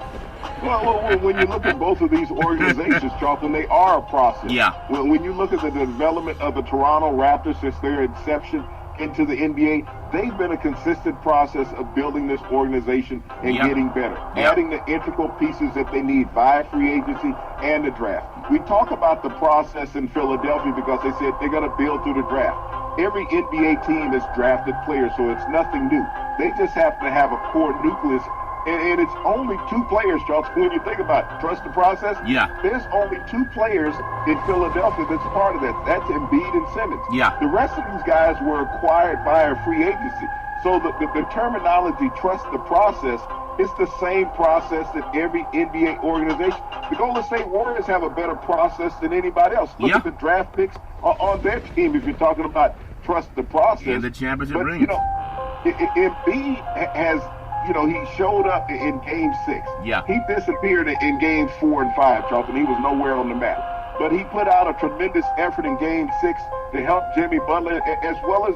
Well, when you look at both of these organizations, Charlton, they are a process. Yeah. When you look at the development of the Toronto Raptors since their inception into the NBA, they've been a consistent process of building this organization and getting better, adding the integral pieces that they need via free agency and the draft. We talk about the process in Philadelphia because they said they're going to build through the draft. Every NBA team has drafted players, so it's nothing new. They just have to have a core nucleus. And it's only 2 players, Charles. When you think about it, trust the process, there's only 2 players in Philadelphia that's part of that. That's Embiid and Simmons. The rest of these guys were acquired via free agency. So the terminology, trust the process, it's the same process that every NBA organization. The Golden State Warriors have a better process than anybody else. Look at the draft picks on their team if you're talking about trust the process. And the championship rings. Embiid has... he showed up in Game 6. He disappeared in Games 4 and 5, Charlton. He was nowhere on the map. But he put out a tremendous effort in Game 6 to help Jimmy Butler, as well as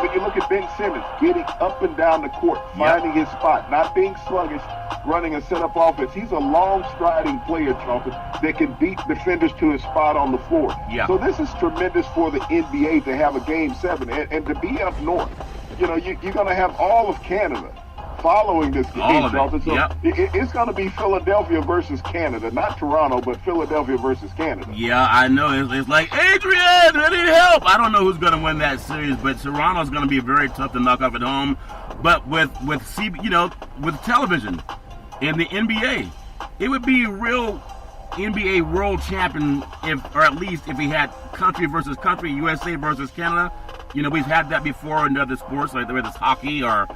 when you look at Ben Simmons, getting up and down the court, finding his spot, not being sluggish, running a set-up offense. He's a long-striding player, Charlton, that can beat defenders to his spot on the floor. So this is tremendous for the NBA to have a Game 7. And to be up north, you're going to have all of Canada following this game, Charlton. So it's going to be Philadelphia versus Canada, not Toronto, but Philadelphia versus Canada. Yeah, I know. It's like, Adrian, I need help. I don't know who's going to win that series, but Toronto's going to be very tough to knock off at home. But with television and the NBA, it would be a real NBA world champion or at least if we had country versus country, USA versus Canada. We've had that before in other sports, like whether it's hockey or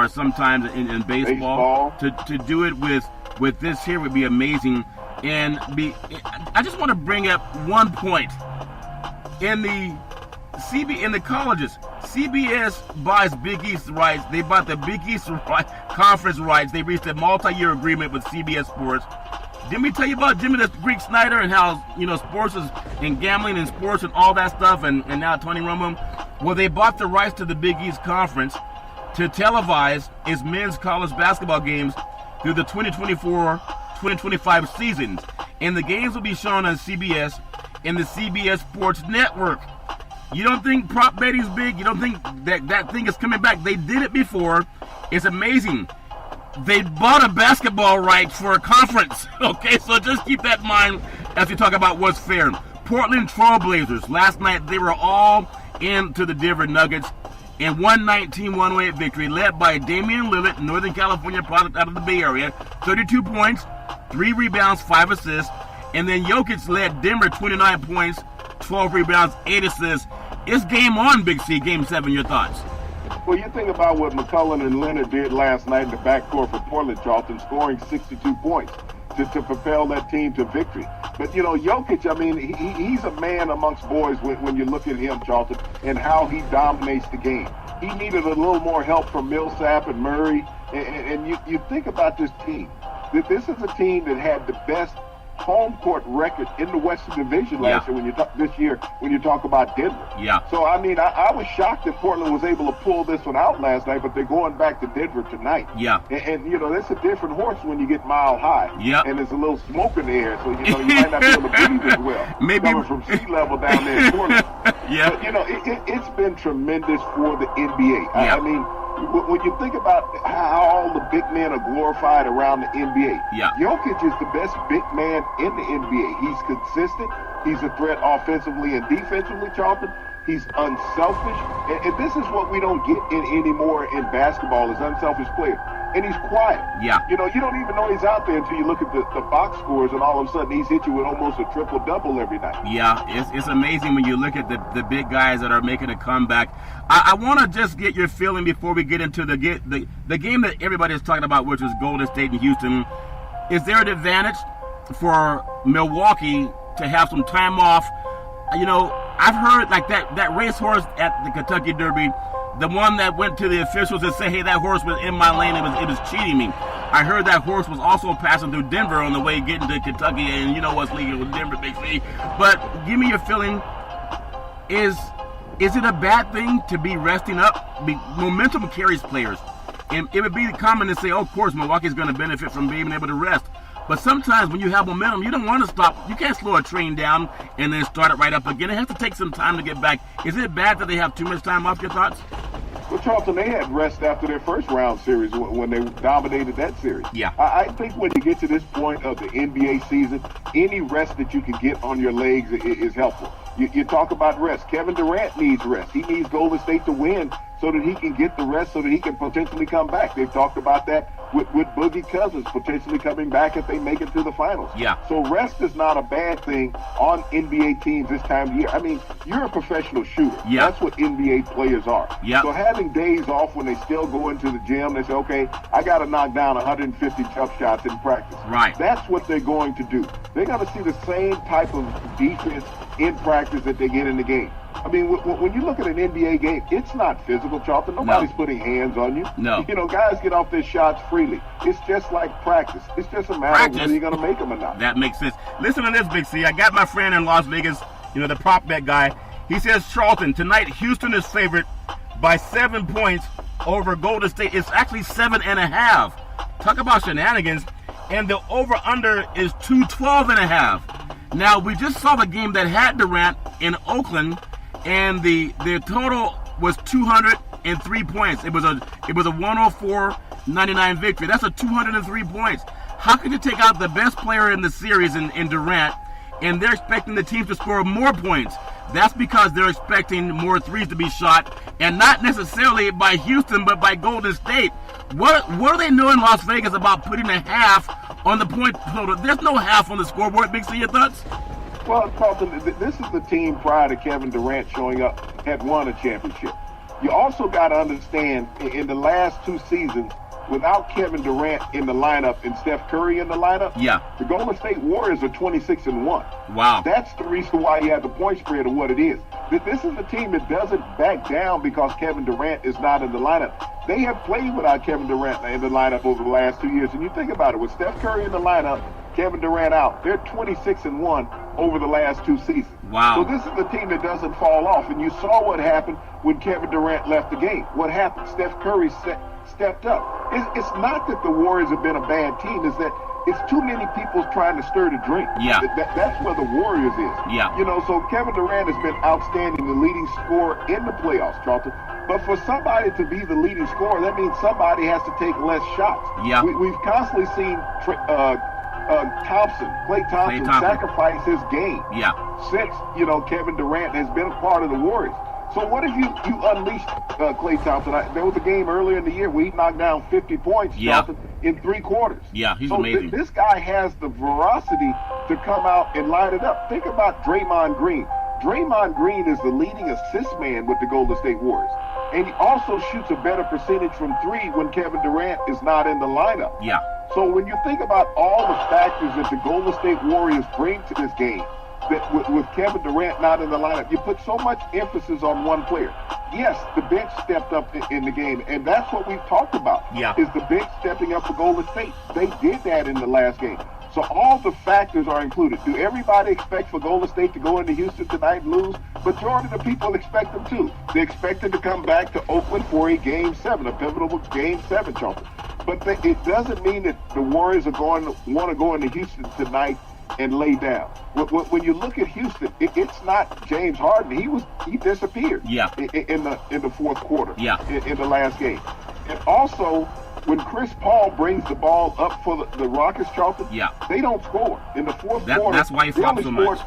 sometimes in baseball. To do it with this here would be amazing. and I just want to bring up one point. In the colleges, CBS buys Big East rights. They bought the Big East conference rights. They reached a multi-year agreement with CBS Sports. Didn't we tell you about Jimmy the Greek Snyder and how, sports is and gambling and sports and all that stuff, and now Tony Romo? Well, they bought the rights to the Big East Conference to televise its men's college basketball games through the 2024-2025 seasons. And the games will be shown on CBS and the CBS Sports Network. You don't think prop betting's big? You don't think that thing is coming back? They did it before. It's amazing. They bought a basketball rights for a conference. Okay, so just keep that in mind as we talk about what's fair. Portland Trailblazers, last night they were all into the Denver Nuggets in 119-108 victory led by Damian Lillard, Northern California product out of the Bay Area, 32 points, 3 rebounds, 5 assists. And then Jokic led Denver 29 points, 12 rebounds, 8 assists. It's game on, Big C, Game 7. Your thoughts? Well, you think about what McCullough and Leonard did last night in the backcourt for Portland, Charlton, scoring 62 points to propel that team to victory. But, Jokic, I mean, he's a man amongst boys when you look at him, Charlton, and how he dominates the game. He needed a little more help from Millsap and Murray. And you think about this team. This is a team that had the best home court record in the Western Division last year when you talk about Denver. Yeah. So, I mean, I was shocked that Portland was able to pull this one out last night, but they're going back to Denver tonight. Yeah. And that's a different horse when you get mile high. Yeah. And there's a little smoke in the air, so, you might not be able to breathe as well. Maybe coming from sea level down there in Portland. Yeah. But, it's been tremendous for the NBA. Yeah. I mean, when you think about how all the big men are glorified around the NBA, Jokic is the best big man in the NBA. He's consistent. He's a threat offensively and defensively, Charlton. He's unselfish. And this is what we don't get anymore in basketball is unselfish players. And he's quiet. Yeah. You don't even know he's out there until you look at the box scores, and all of a sudden he's hit you with almost a triple-double every night. Yeah, it's amazing when you look at the big guys that are making a comeback. I want to just get your feeling before we get into the game that everybody is talking about, which is Golden State and Houston. Is there an advantage for Milwaukee to have some time off? I've heard like that racehorse at the Kentucky Derby, the one that went to the officials and said, hey, that horse was in my lane, it was cheating me. I heard that horse was also passing through Denver on the way getting to Kentucky, and you know what's legal with Denver, Big C. But give me your feeling. Is it a bad thing to be resting up? Momentum carries players. And it would be common to say, oh, of course, Milwaukee's going to benefit from being able to rest. But sometimes when you have momentum, you don't want to stop. You can't slow a train down and then start it right up again. It has to take some time to get back. Is it bad that they have too much time off? Your thoughts? Well, Charlton, they had rest after their first round series when they dominated that series. Yeah. I think when you get to this point of the NBA season, any rest that you can get on your legs is helpful. You talk about rest. Kevin Durant needs rest. He needs Golden State to win so that he can get the rest so that he can potentially come back. They've talked about that with Boogie Cousins potentially coming back if they make it to the finals. Yeah. So rest is not a bad thing on NBA teams this time of year. I mean, you're a professional shooter. Yeah. That's what NBA players are. Yeah. So having days off when they still go into the gym, they say, okay, I got to knock down 150 jump shots in practice. Right. That's what they're going to do. They're going to see the same type of defense in practice that they get in the game. I mean, when you look at an NBA game, it's not physical, Charlton. Nobody's putting hands on you. No. Guys get off their shots freely. It's just like practice. It's just a matter of whether you're going to make them or not. That makes sense. Listen to this, Big C. I got my friend in Las Vegas, the prop bet guy. He says, Charlton, tonight Houston is favored by 7 points over Golden State. It's actually 7.5. Talk about shenanigans. And the over-under is 212.5. Now, we just saw the game that had Durant in Oakland, and the total was 203 points. It was a 104-99 victory. That's a 203 points. How could you take out the best player in the series in Durant, and they're expecting the teams to score more points? That's because they're expecting more threes to be shot, and not necessarily by Houston, but by Golden State. What do they know in Las Vegas about putting a half on the point total? There's no half on the scoreboard. Big C, your thoughts? Well, Carlton, this is the team prior to Kevin Durant showing up had won a championship. You also got to understand, in the last 2 seasons, without Kevin Durant in the lineup and Steph Curry in the lineup, the Golden State Warriors are 26-1. Wow. That's the reason why you have the point spread of what it is. This is a team that doesn't back down because Kevin Durant is not in the lineup. They have played without Kevin Durant in the lineup over the last 2 years. And you think about it, with Steph Curry in the lineup, Kevin Durant out, they're 26-1 over the last 2 seasons. Wow. So this is a team that doesn't fall off. And you saw what happened when Kevin Durant left the game. What happened? Steph Curry stepped up. It's not that the Warriors have been a bad team. It's that it's too many people trying to stir the drink. Yeah. That's where the Warriors is. Yeah. You know, so Kevin Durant has been outstanding, the leading scorer in the playoffs, Charlton. But for somebody to be the leading scorer, that means somebody has to take less shots. Yeah. We've constantly seen Klay Thompson sacrifice his game. Yeah. Since, Kevin Durant has been a part of the Warriors. So what if you unleashed Klay Thompson? There was a game earlier in the year where he knocked down 50 points in 3 quarters. Yeah, he's amazing. This guy has the veracity to come out and light it up. Think about Draymond Green. Draymond Green is the leading assist man with the Golden State Warriors. And he also shoots a better percentage from 3 when Kevin Durant is not in the lineup. Yeah. So when you think about all the factors that the Golden State Warriors bring to this game, that with Kevin Durant not in the lineup, you put so much emphasis on one player. Yes, the bench stepped up in the game, and that's what we've talked about, is the bench stepping up for Golden State. They did that in the last game. So all the factors are included. Do everybody expect for Golden State to go into Houston tonight and lose? Majority of the people expect them to. They expect them to come back to Oakland for a Game 7, a pivotal Game 7, Charlton. But it doesn't mean that the Warriors are going to want to go into Houston tonight and lay down. When you look at Houston, it's not James Harden. He disappeared. In the fourth quarter. In the last game, and also when Chris Paul brings the ball up for the Rockets, Charlton, they don't score in the fourth quarter. That's why he flopped so much.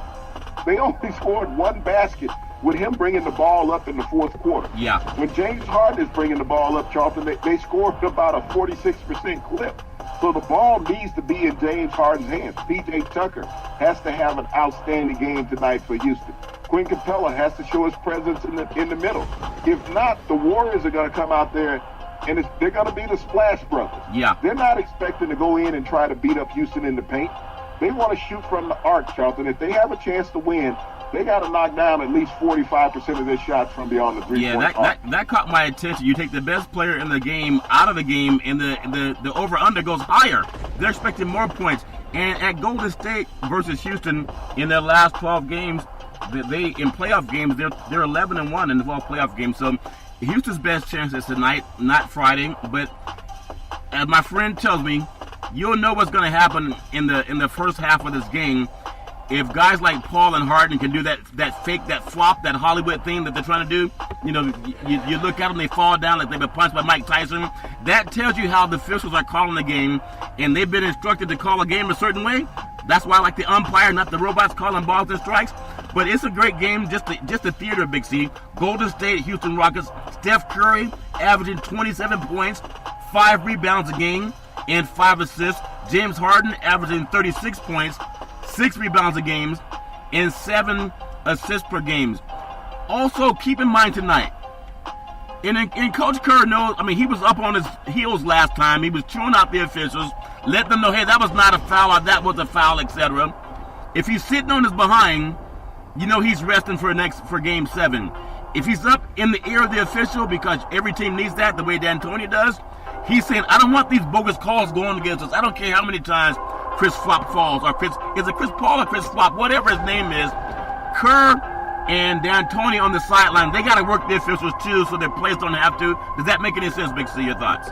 They only scored 1 basket with him bringing the ball up in the fourth quarter. When James Harden is bringing the ball up, Charlton, they scored about a 46% clip. So the ball needs to be in James Harden's hands. P.J. Tucker has to have an outstanding game tonight for Houston. Quinn Capella has to show his presence in the middle. If not, the Warriors are going to come out there, and they're going to be the Splash Brothers. They're not expecting to go in and try to beat up Houston in the paint. They want to shoot from the arc, Charlton. If they have a chance to win, they got to knock down at least 45% of their shots from beyond the three-point arc. That caught my attention. You take the best player in the game out of the game, and the over-under goes higher. They're expecting more points. And at Golden State versus Houston, in their last 12 games, in playoff games, they're 11-1 in the 12 playoff games. So Houston's best chance is tonight, not Friday. But as my friend tells me, you'll know what's going to happen in the first half of this game. If guys like Paul and Harden can do that fake, that flop, that Hollywood thing that they're trying to do, you look at them, they fall down like they've been punched by Mike Tyson. That tells you how the officials are calling the game, and they've been instructed to call a game a certain way. That's why I like the umpire, not the robots calling balls and strikes. But it's a great game, just the theater, Big C. Golden State, Houston Rockets. Steph Curry averaging 27 points, 5 rebounds a game, and 5 assists. James Harden averaging 36 points, 6 rebounds a game, and 7 assists per game. Also, keep in mind tonight, and Coach Kerr knows, he was up on his heels last time. He was chewing out the officials, let them know, hey, that was not a foul, or that was a foul, etc. If he's sitting on his behind, he's resting for Game 7. If he's up in the ear of the official, because every team needs that, the way D'Antoni does, he's saying, I don't want these bogus calls going against us. I don't care how many times Chris Flop falls, or is it Chris Paul or Chris Flop, whatever his name is. Kerr and D'Antoni on the sideline, they got to work the officials too, so their players don't have to. Does that make any sense, Big C? Your thoughts?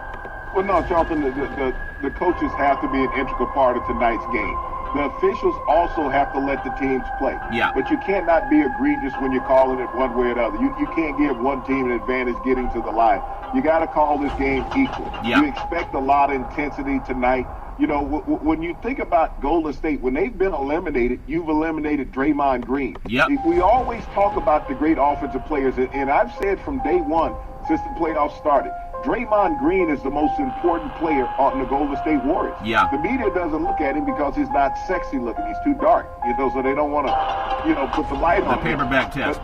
Well, no, Charlton, the coaches have to be an integral part of tonight's game. The officials also have to let the teams play. But you cannot be egregious when you're calling it one way or the other. You can't give one team an advantage getting to the line. You got to call this game equal. You expect a lot of intensity tonight. When you think about Golden State, when they've been eliminated, you've eliminated Draymond Green. We always talk about the great offensive players, and I've said from day one, since the playoffs started, Draymond Green is the most important player on the Golden State Warriors. The media doesn't look at him because he's not sexy looking. He's too dark, so they don't want to, put the light on him. The paperback test.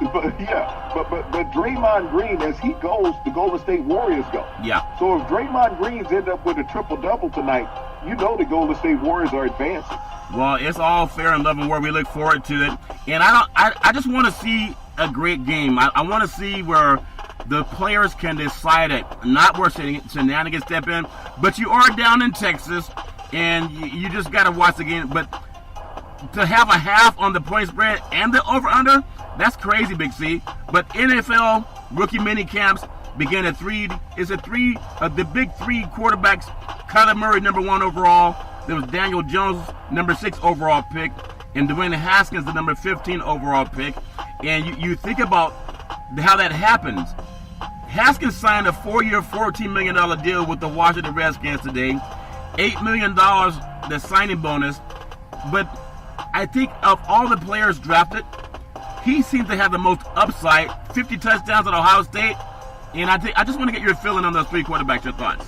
But Draymond Green, as he goes, the Golden State Warriors go. Yeah. So if Draymond Green's end up with a triple-double tonight, you know the Golden State Warriors are advancing. Well, it's all fair and love and war. We look forward to it. And I just want to see a great game. I want to see where the players can decide it, not where shenanigans step in. But you are down in Texas, and you just got to watch the game. But to have a half on the point spread and the over-under, that's crazy, Big C. But NFL rookie mini camps begin at 3. Is it 3? The big 3 quarterbacks: Kyler Murray, number 1 overall. There was Daniel Jones, number 6 overall pick, and Dwayne Haskins, the number 15 overall pick. And you think about how that happens. Haskins signed a 4-year, $14 million deal with the Washington Redskins today. $8 million, the signing bonus. But I think of all the players drafted, he seems to have the most upside. 50 touchdowns at Ohio State. And I just want to get your feeling on those 3 quarterbacks, your thoughts.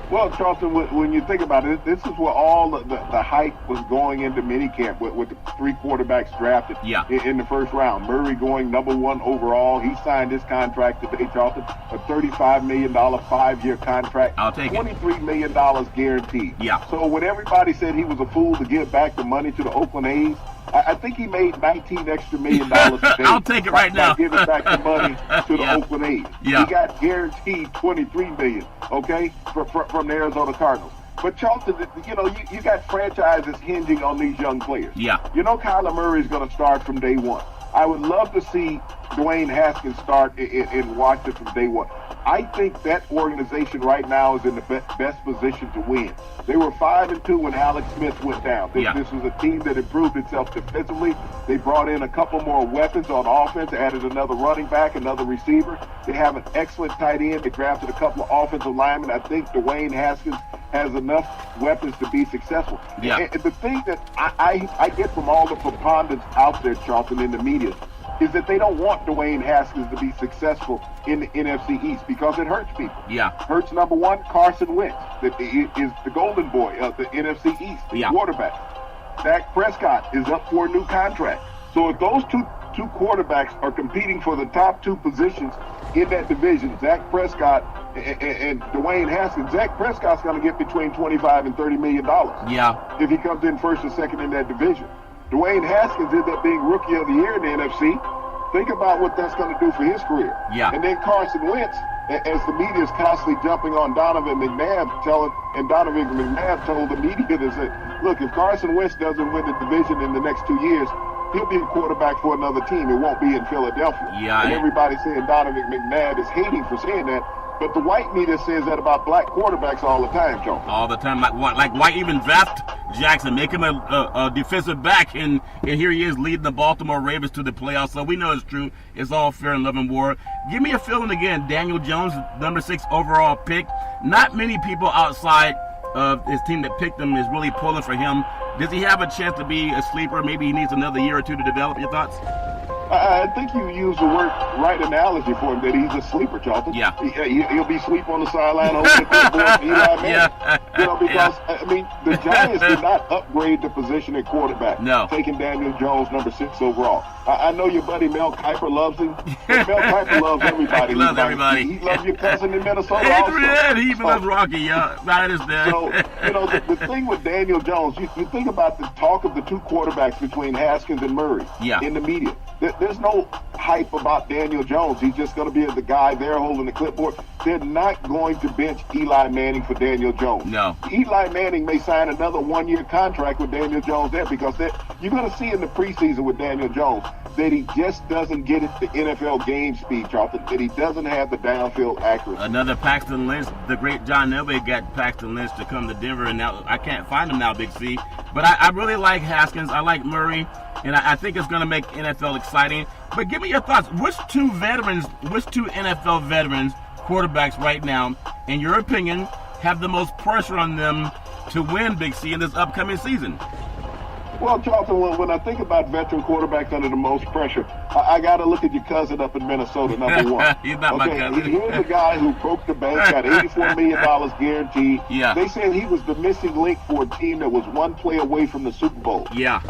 Well, Charleston, when you think about it, this is where all the hype was going into minicamp with the 3 quarterbacks drafted in the first round. Murray going number 1 overall. He signed his contract today, Charleston, a $35 million 5-year contract. I'll take $23 million guaranteed. Yeah. So when everybody said he was a fool to give back the money to the Oakland A's, I think he made $19 extra million today. I'll take it right now. Giving back the money to the Oakland A's. Yeah. He got guaranteed $23 million, okay, from the Arizona Cardinals. But Charleston, you got franchises hinging on these young players. Yeah. You know Kyler Murray is going to start from day 1. I would love to see Dwayne Haskins start in Washington from day 1. I think that organization right now is in the best position to win. They were 5-2 when Alex Smith went down. This was a team that improved itself defensively. They brought in a couple more weapons on offense, added another running back, another receiver. They have an excellent tight end. They drafted a couple of offensive linemen. I think Dwayne Haskins has enough weapons to be successful. Yeah. And the thing that I get from all the preponderance out there, Charlton, in the media, is that they don't want Dwayne Haskins to be successful in the NFC East because it hurts people. Yeah. Hurts number 1, Carson Wentz, that is the golden boy of the NFC East, the quarterback. Dak Prescott is up for a new contract. So if those two quarterbacks are competing for the top 2 positions in that division, Dak Prescott and Dwayne Haskins, Dak Prescott's going to get between $25 and $30 million. Yeah. If he comes in first or second in that division. Dwayne Haskins ended up being Rookie of the Year in the NFC. Think about what that's going to do for his career. Yeah. And then Carson Wentz, as the media is constantly jumping on Donovan McNabb, Donovan McNabb told the media to say, look, if Carson Wentz doesn't win the division in the next 2 years, he'll be a quarterback for another team. It won't be in Philadelphia. Yeah. And everybody's saying Donovan McNabb is hating for saying that. But the white media says that about black quarterbacks all the time, Joe. All the time. Like white even draft Jackson, make him a defensive back, and here he is leading the Baltimore Ravens to the playoffs. So we know it's true. It's all fair and love and war. Give me a feeling again. Daniel Jones, number 6 overall pick. Not many people outside of his team that picked him is really pulling for him. Does he have a chance to be a sleeper? Maybe he needs another year or 2 to develop. Your thoughts? I think you used the right analogy for him, that he's a sleeper, Charlton. Yeah. He'll be sleep on the sideline over the clipboard. Eli Manning. Because, I mean, the Giants did not upgrade the position at quarterback. No. Taking Daniel Jones, number 6 overall. I know your buddy Mel Kiper loves him. Mel Kiper loves everybody. He loves everybody. He loves your cousin in Minnesota also. He even loves Rocky, yeah. That is there. So, the thing with Daniel Jones, you think about the talk of the 2 quarterbacks between Haskins and Murray in the media. There's no hype about Daniel Jones. He's just going to be the guy there holding the clipboard. They're not going to bench Eli Manning for Daniel Jones. No. Eli Manning may sign another 1-year contract with Daniel Jones there because you're going to see in the preseason with Daniel Jones that he just doesn't get it the NFL game speed, Charlton, that he doesn't have the downfield accuracy. Another Paxton Lynch, the great John Elway got Paxton Lynch to come to Denver, and now I can't find him now, Big C. But I really like Haskins. I like Murray. And I think it's going to make NFL exciting. But give me your thoughts. Which 2 NFL veterans, quarterbacks right now, in your opinion, have the most pressure on them to win, Big C, in this upcoming season? Well, Charlton, when I think about veteran quarterbacks under the most pressure, I got to look at your cousin up in Minnesota, number 1. He's not my cousin. Here's a guy who broke the bank, got $84 million guaranteed. Yeah. They said he was the missing link for a team that was 1 play away from the Super Bowl. Yeah.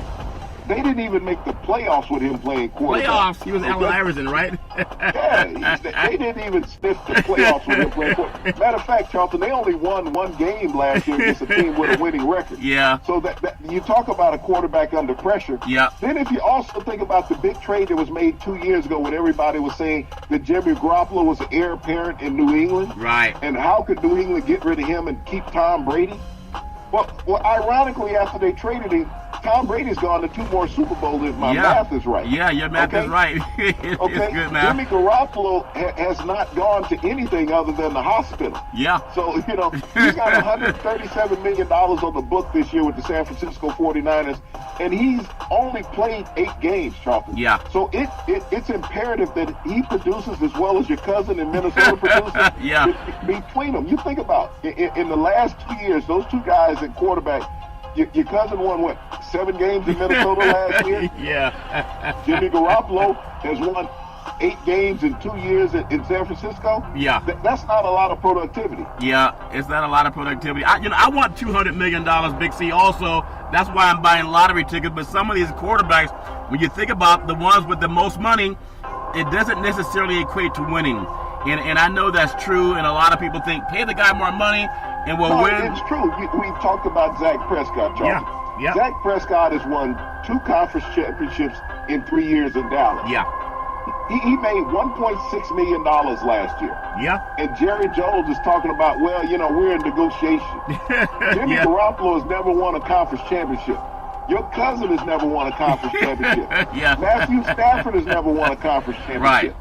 They didn't even make the playoffs with him playing quarterback. Playoffs? He was Allen Iverson, right? Yeah, they didn't even sniff the playoffs with him playing quarterback. Matter of fact, Charlton, they only won one game last year against a team with a winning record. Yeah. So that you talk about a quarterback under pressure. Yeah. Then if you also think about the big trade that was made 2 years ago when everybody was saying that Jimmy Garoppolo was the heir apparent in New England. Right. And how could New England get rid of him and keep Tom Brady? Well, ironically, after they traded him, Tom Brady's gone to 2 more Super Bowls if my math is right. Yeah, your math is right. It's good math. Jimmy Garoppolo has not gone to anything other than the hospital. Yeah. So, he's got $137 million on the book this year with the San Francisco 49ers, and he's only played 8 games, Charlton. Yeah. So it's imperative that he produces as well as your cousin in Minnesota produces. Yeah. Between them, you think about in the last 2 years, those 2 guys at quarterback. Your cousin won, 7 games in Minnesota last year? Yeah. Jimmy Garoppolo has won 8 games in 2 years in San Francisco? Yeah. That's not a lot of productivity. Yeah, it's not a lot of productivity. I want $200 million, Big C, also. That's why I'm buying lottery tickets. But some of these quarterbacks, when you think about the ones with the most money, it doesn't necessarily equate to winning. And I know that's true, and a lot of people think, pay the guy more money, and we'll win. It's true. We talked about Dak Prescott, Charlton. Yeah. Dak Prescott has won 2 conference championships in 3 years in Dallas. Yeah. He made $1.6 million last year. Yeah. And Jerry Jones is talking about, we're in negotiation. Jimmy Garoppolo has never won a conference championship. Your cousin has never won a conference championship. Yeah. Matthew Stafford has never won a conference championship. Right.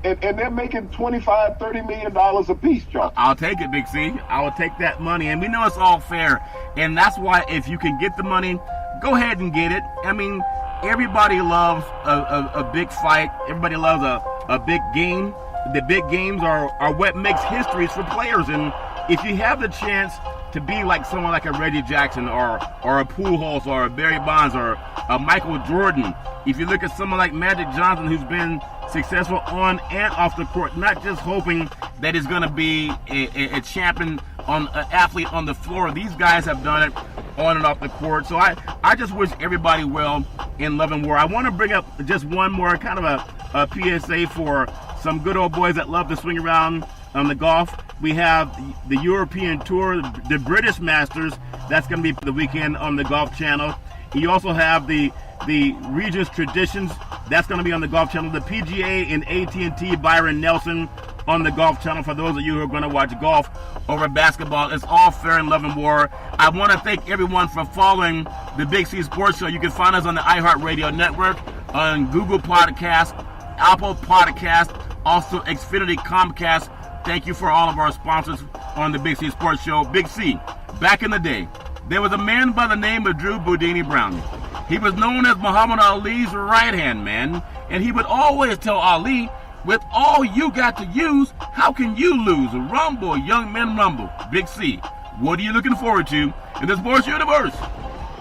And they're making $25-30 million a piece, Charles. I'll take it, Big C. I will take that money. And we know it's all fair. And that's why if you can get the money, go ahead and get it. I mean, everybody loves a big fight. Everybody loves a big game. The big games are what makes histories for players. And if you have the chance to be like someone like a Reggie Jackson or a Pujols or a Barry Bonds or a Michael Jordan, if you look at someone like Magic Johnson, who's been successful on and off the court, not just hoping that he's going to be a champion, an athlete on the floor. These guys have done it on and off the court. So I just wish everybody well in love and war. I want to bring up just one more kind of a PSA for some good old boys that love to swing around on the golf. We have the European Tour, the British Masters. That's going to be the weekend on the Golf Channel. You also have the Regents Traditions. That's going to be on the Golf Channel. The PGA and AT&T Byron Nelson on the Golf Channel for those of you who are going to watch golf over basketball. It's all fair in love and war. I want to thank everyone for following the Big C Sports Show. You can find us on the iHeartRadio Network, on Google Podcast, Apple Podcast, also Xfinity, Comcast. Thank you for all of our sponsors on the Big C Sports Show. Big C, back in the day, there was a man by the name of Drew Boudini Brown. He was known as Muhammad Ali's right-hand man, and he would always tell Ali, with all you got to use, how can you lose? Rumble, young men, rumble. Big C, what are you looking forward to in the sports universe?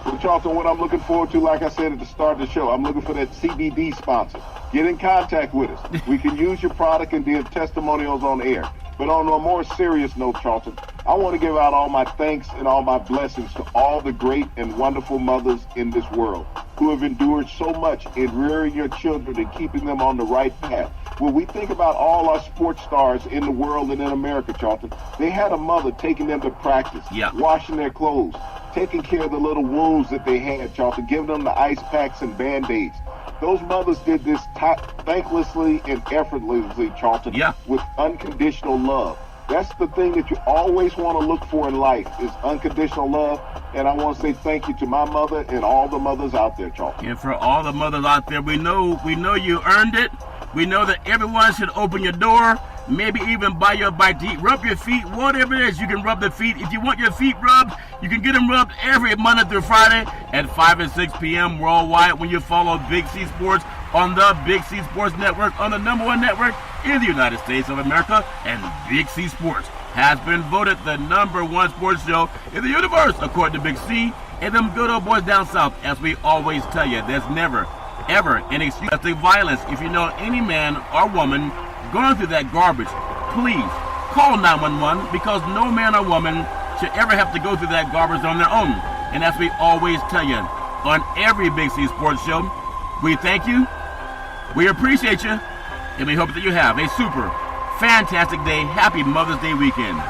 Well, Charlton, what I'm looking forward to, like I said at the start of the show, I'm looking for that CBD sponsor. Get in contact with us. We can use your product and do testimonials on air. But on a more serious note, Charlton, I want to give out all my thanks and all my blessings to all the great and wonderful mothers in this world who have endured so much in rearing your children and keeping them on the right path. When we think about all our sports stars in the world and in America, Charlton, they had a mother taking them to practice, washing their clothes, taking care of the little wounds that they had, Charlton, giving them the ice packs and Band-Aids. Those mothers did this thanklessly and effortlessly, Charlton, with unconditional love. That's the thing that you always want to look for in life is unconditional love. And I want to say thank you to my mother and all the mothers out there, Charlton. And for all the mothers out there, we know you earned it. We know that everyone should open your door, maybe even buy your bite to eat. Rub your feet, whatever it is, you can rub the feet. If you want your feet rubbed, you can get them rubbed every Monday through Friday at 5 and 6 p.m. worldwide when you follow Big C Sports on the Big C Sports Network, on the #1 network in the United States of America. And Big C Sports has been voted the #1 sports show in the universe, according to Big C and them good old boys down south. As we always tell you, there's never, ever an excuse to violence. If you know any man or woman going through that garbage, please call 911 because no man or woman should ever have to go through that garbage on their own. And as we always tell you, on every Big C Sports Show. We thank you, we appreciate you, and we hope that you have a super fantastic day. Happy Mother's Day weekend.